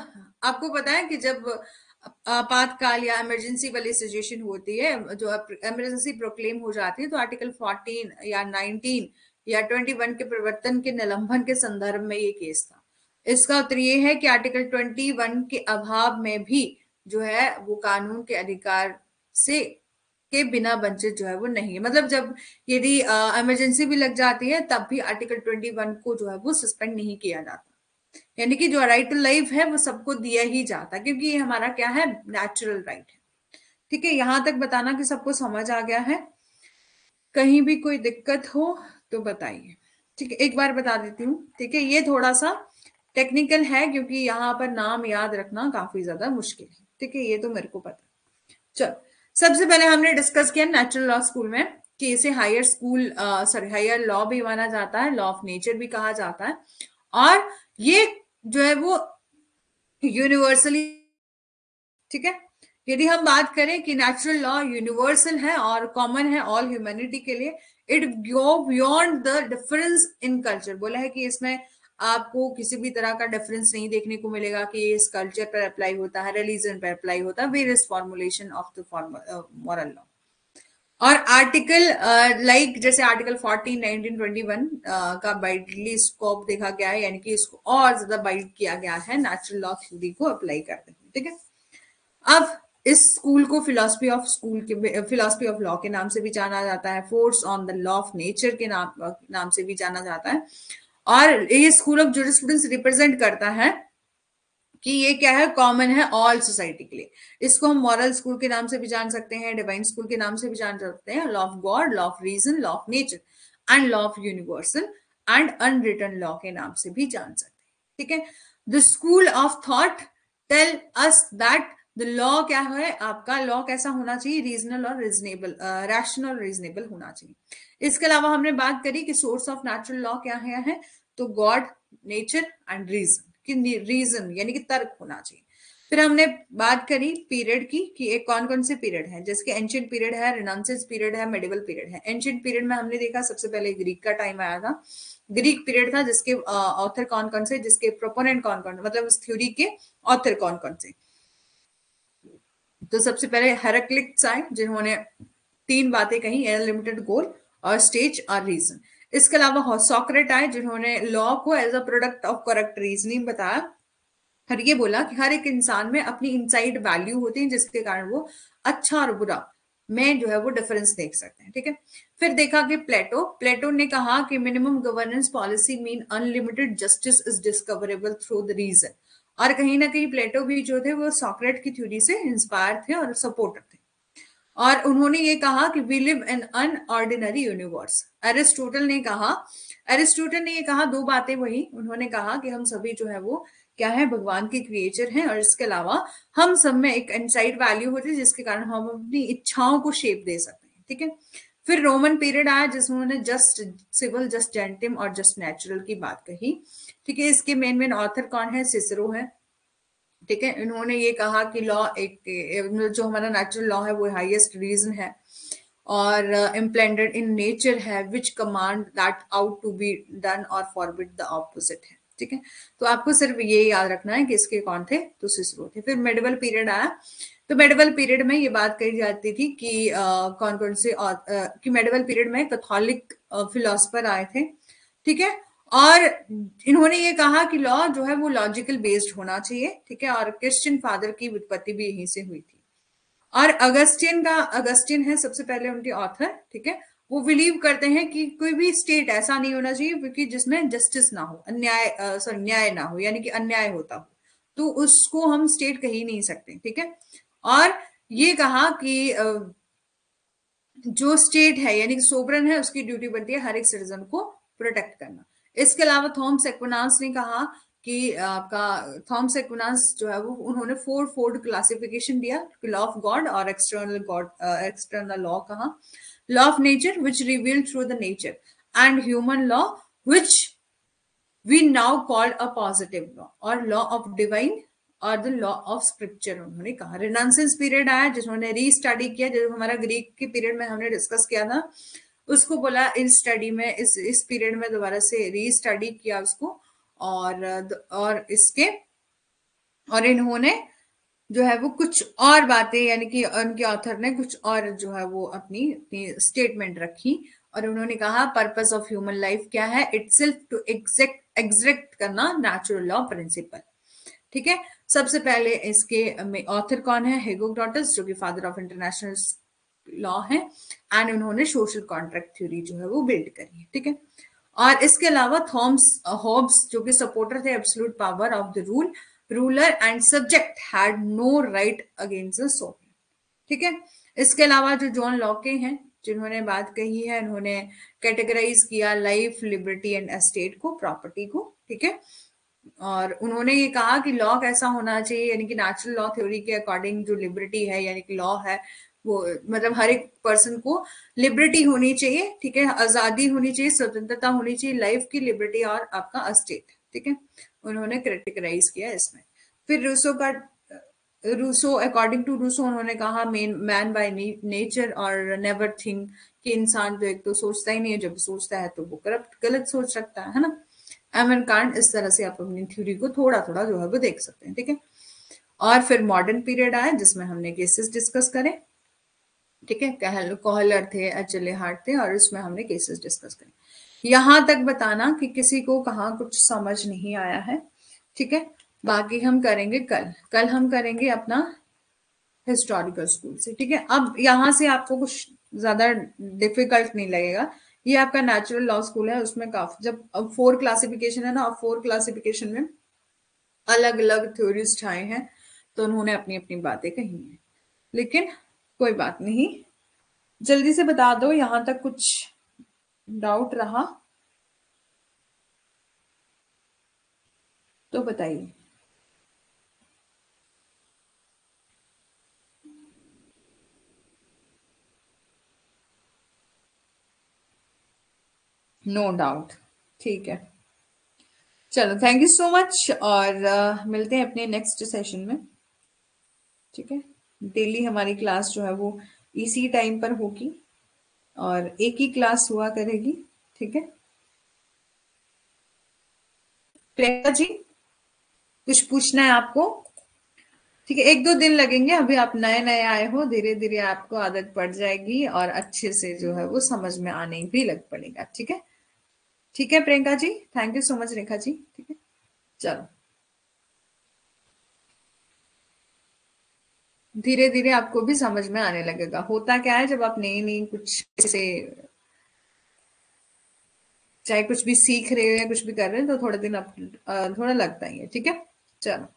A: आपको पता है कि जब आपातकाल या इमरजेंसी वाली सिचुएशन होती है, जो इमरजेंसी प्रोक्लेम हो जाती है, तो आर्टिकल 14 या 19 या 21 के प्रवर्तन के निलंबन के संदर्भ में ये केस था। इसका उत्तर ये है कि आर्टिकल 21 के अभाव में भी जो है वो कानून के अधिकार से के बिना वंचित जो है वो नहीं है। मतलब जब यदि इमरजेंसी भी लग जाती है तब भी आर्टिकल 21 को जो है वो सस्पेंड नहीं किया जाता। यानी कि जो राइट टू लाइफ है वो सबको दिया ही जाता है, क्योंकि ये हमारा क्या है, नेचुरल राइट है। ठीक है, यहां तक बताना कि सबको समझ आ गया है। कहीं भी कोई दिक्कत हो तो बताइए। ठीक है, एक बार बता देती हूँ। ठीक है, ये थोड़ा सा टेक्निकल है क्योंकि यहाँ पर नाम याद रखना काफी ज्यादा मुश्किल है। ठीक है, ये तो मेरे को पता। चलो, सबसे पहले हमने डिस्कस किया नेचुरल लॉ स्कूल में कि इसे higher school sorry higher law भी माना जाता है, लॉ ऑफ नेचर भी कहा जाता है। और ये जो है वो यूनिवर्सली, ठीक है, यदि हम बात करें कि नेचुरल लॉ यूनिवर्सल है और कॉमन है ऑल ह्यूमैनिटी के लिए, it go beyond the difference in culture. बोला है कि इसमें आपको किसी भी तरह का डिफरेंस नहीं देखने को मिलेगा कि इस कल्चर पर अप्लाई होता है, रिलीजन पर अप्लाई होता है, various formulation of the moral law. और आर्टिकल लाइक जैसे आर्टिकल 14, 19, 21 का वाइडली स्कोप देखा गया है, यानी कि इसको और ज्यादा वाइड किया गया है नेचुरल लॉ थ्योरी को अप्लाई करते हुए। ठीक है, अब इस स्कूल को फिलोसफी ऑफ लॉ के नाम से भी जाना जाता है, force on the law of nature के नाम से भी जाना जाता है। और ये स्कूल ऑफ जूरिस्प्रूडेंस रिप्रेजेंट करता है कि ये क्या है, कॉमन है ऑल सोसाइटी के लिए। इसको हम मॉरल स्कूल के नाम से भी जान सकते हैं, डिवाइन स्कूल के नाम से भी जान सकते हैं, law of God, law of reason, law of nature and law of universal and unwritten law के नाम से भी जान सकते हैं। ठीक है, the school of thought tell us that the law क्या है, आपका लॉ कैसा होना चाहिए, रीजनल और रीजनेबल, रैशनल और रीजनेबल होना चाहिए। इसके अलावा हमने बात करी कि सोर्स ऑफ नेचुरल लॉ क्या है, तो गॉड, नेचर एंड रीजन, कि रीजन यानी कि तर्क होना चाहिए। फिर हमने बात करी पीरियड की कि एक कौन कौन से पीरियड है, जैसे एंशिएंट पीरियड है, रिनाउंसेंस पीरियड है, मेडिवल पीरियड है। एंशिएंट पीरियड में हमने देखा सबसे पहले ग्रीक का टाइम आया था, ग्रीक पीरियड था जिसके ऑथर कौन कौन से, जिसके प्रोपोनेंट कौन कौन, मतलब उस थ्योरी के ऑथर कौन कौन से। तो सबसे पहले हेराक्लिट्स आए जिन्होंने 3 बातें कही, अनलिमिटेड गोल और स्टेज और रीजन। इसके अलावा सॉक्रेट आए जिन्होंने लॉ को as a product of correct reasoning बताया, और ये बोला कि हर एक इंसान में अपनी इनसाइड वैल्यू होती है जिसके कारण वो अच्छा और बुरा में जो है वो डिफरेंस देख सकते हैं। ठीक है, फिर देखा कि प्लेटो ने कहा कि minimum governance policy mean unlimited justice is discoverable through the reason. और कहीं ना कहीं प्लेटो भी जो थे वो सॉक्रेट की थ्योरी से इंस्पायर थे और सपोर्टर थे। और उन्होंने ये कहा कि we live in an ordinary universe. Aristotle ने ये कहा 2 बातें वही, उन्होंने कहा कि हम सभी जो है वो क्या है, भगवान के क्रिएचर हैं, और इसके अलावा हम सब में एक इनसाइड वैल्यू होती है जिसके कारण हम अपनी इच्छाओं को शेप दे सकते हैं। ठीक है, फिर रोमन पीरियड आया जिसमें उन्होंने जस्ट सिविल, जस्ट जेंटिम और जस्ट नेचुरल की बात कही। ठीक है, इसके मेन ऑथर कौन है, सिसरो है। ठीक है, इन्होंने ये कहा कि लॉ एक जो हमारा नेचुरल लॉ है वो हाईएस्ट रीजन है और इम्प्लेंटेड इन नेचर है which command that ought to be done और फॉरबिड द ऑपोजिट है। ठीक है, तो आपको सिर्फ ये याद रखना है कि इसके कौन थे, तो सिसरो थे। फिर मेडिवल पीरियड आया, तो मेडिवल पीरियड में ये बात कही जाती थी कि कौन कौन से कि मेडिवल पीरियड में कैथोलिक फिलोसफर आए थे। ठीक है, और इन्होंने ये कहा कि लॉ जो है वो लॉजिकल बेस्ड होना चाहिए। ठीक है, और क्रिश्चियन फादर की उत्पत्ति भी यहीं से हुई थी। और अगस्टिन है सबसे पहले उनके ऑथर। ठीक है, वो बिलीव करते हैं कि कोई भी स्टेट ऐसा नहीं होना चाहिए क्योंकि जिसमें जस्टिस ना हो, न्याय ना हो, यानी कि अन्याय होता हो, तो उसको हम स्टेट कह ही नहीं सकते। ठीक है, और ये कहा कि जो स्टेट है यानी कि सोवरेन है उसकी ड्यूटी बनती है हर एक सिटीजन को प्रोटेक्ट करना। इसके अलावा थॉमस एक्विनास ने कहा कि आपका थॉमस एक्विनास जो है वो उन्होंने 4 फोल्ड क्लासिफिकेशन दिया, लॉ ऑफ गॉड और एक्सटर्नल लॉ कहा, law of nature which reveal through the nature and human law which we now called a positive law or law of divine और the law of scripture उन्होंने कहा। रिनासेंस period आया जिन्होंने रीस्टडी किया, जो हमारा ग्रीक के पीरियड में हमने डिस्कस किया था, उसको बोला इस स्टडी में, इस पीरियड में दोबारा से रीस्टडी किया उसको, और इसके और इन्होंने जो है वो कुछ और बातें, यानी कि उनके ऑथर ने कुछ और जो है वो अपनी स्टेटमेंट रखी, और उन्होंने कहा पर्पस ऑफ ह्यूमन लाइफ क्या है, इटसेल्फ टू एग्जैक्ट करना नेचुरल लॉ प्रिंसिपल। ठीक है, सबसे पहले इसके ऑथर कौन है, हेरोडोटस, जो कि फादर ऑफ इंटरनेशनल लॉ है, एंड उन्होंने सोशल कॉन्ट्रैक्ट थ्योरी जो है वो बिल्ड करी है। ठीक है, और इसके अलावा हॉब्स जो कि सपोर्टर थे absolute power of the ruler and subject had no right against the sovereign. ठीक है, इसके अलावा जो जॉन लॉके हैं जिन्होंने बात कही है, उन्होंने कैटेगराइज किया लाइफ, लिबर्टी एंड एस्टेट को, प्रॉपर्टी को। ठीक है, और उन्होंने ये कहा कि लॉ कैसा होना चाहिए, यानी कि नेचुरल लॉ थ्योरी के अकॉर्डिंग जो लिबर्टी है, यानी कि लॉ है वो, मतलब हर एक पर्सन को लिबर्टी होनी चाहिए। ठीक है, आजादी होनी चाहिए, स्वतंत्रता होनी चाहिए, लाइफ की लिबर्टी और आपका अस्टेट। ठीक है, उन्होंने क्रिटिकराइज किया इसमें। फिर रूसो अकॉर्डिंग टू रूसो उन्होंने कहा मैन बाय नेचर और नेवर थिंक, कि इंसान तो एक तो सोचता ही नहीं है, जब सोचता है तो वो करप्ट गलत सोच रखता है ना। एमन कांट, इस तरह से आप अपनी थ्योरी को थोड़ा थोड़ा जो है वो देख सकते हैं। ठीक है, और फिर मॉडर्न पीरियड आया जिसमें हमने केसेस डिस्कस करे। ठीक है, कोहलर थे, एचएल हार्ट थे, और उसमें हमने केसेस डिस्कस करे। यहां तक बताना कि किसी को कहाँ कुछ समझ नहीं आया है। ठीक है, बाकी हम करेंगे कल हम करेंगे अपना हिस्टोरिकल स्कूल से। ठीक है, अब यहाँ से आपको कुछ ज्यादा डिफिकल्ट नहीं लगेगा, ये आपका नेचुरल लॉ स्कूल है, उसमें काफी, जब अब 4 क्लासिफिकेशन है ना, अब 4 क्लासिफिकेशन में अलग अलग थ्योरिस्ट आए हैं, तो उन्होंने अपनी अपनी बातें कही हैं, लेकिन कोई बात नहीं, जल्दी से बता दो यहां तक कुछ डाउट रहा तो बताइए। नो डाउट, ठीक है, चलो थैंक यू सो मच, और मिलते हैं अपने नेक्स्ट सेशन में। ठीक है, डेली हमारी क्लास जो है वो इसी टाइम पर होगी, और एक ही क्लास हुआ करेगी। ठीक है, प्रियंका जी कुछ पूछना है आपको? ठीक है, 1-2 दिन लगेंगे, अभी आप नए नए आए हो, धीरे धीरे आपको आदत पड़ जाएगी और अच्छे से जो है वो समझ में आने भी लग पड़ेगा। ठीक है, ठीक है Priyanka ji, thank you so much Rekha ji. ठीक है, चलो धीरे धीरे आपको भी समझ में आने लगेगा। होता क्या है, जब आप नई नई कुछ से, चाहे कुछ भी सीख रहे हो या कुछ भी कर रहे हो, तो थोड़े दिन आप थोड़ा लगता ही है। ठीक है, चलो।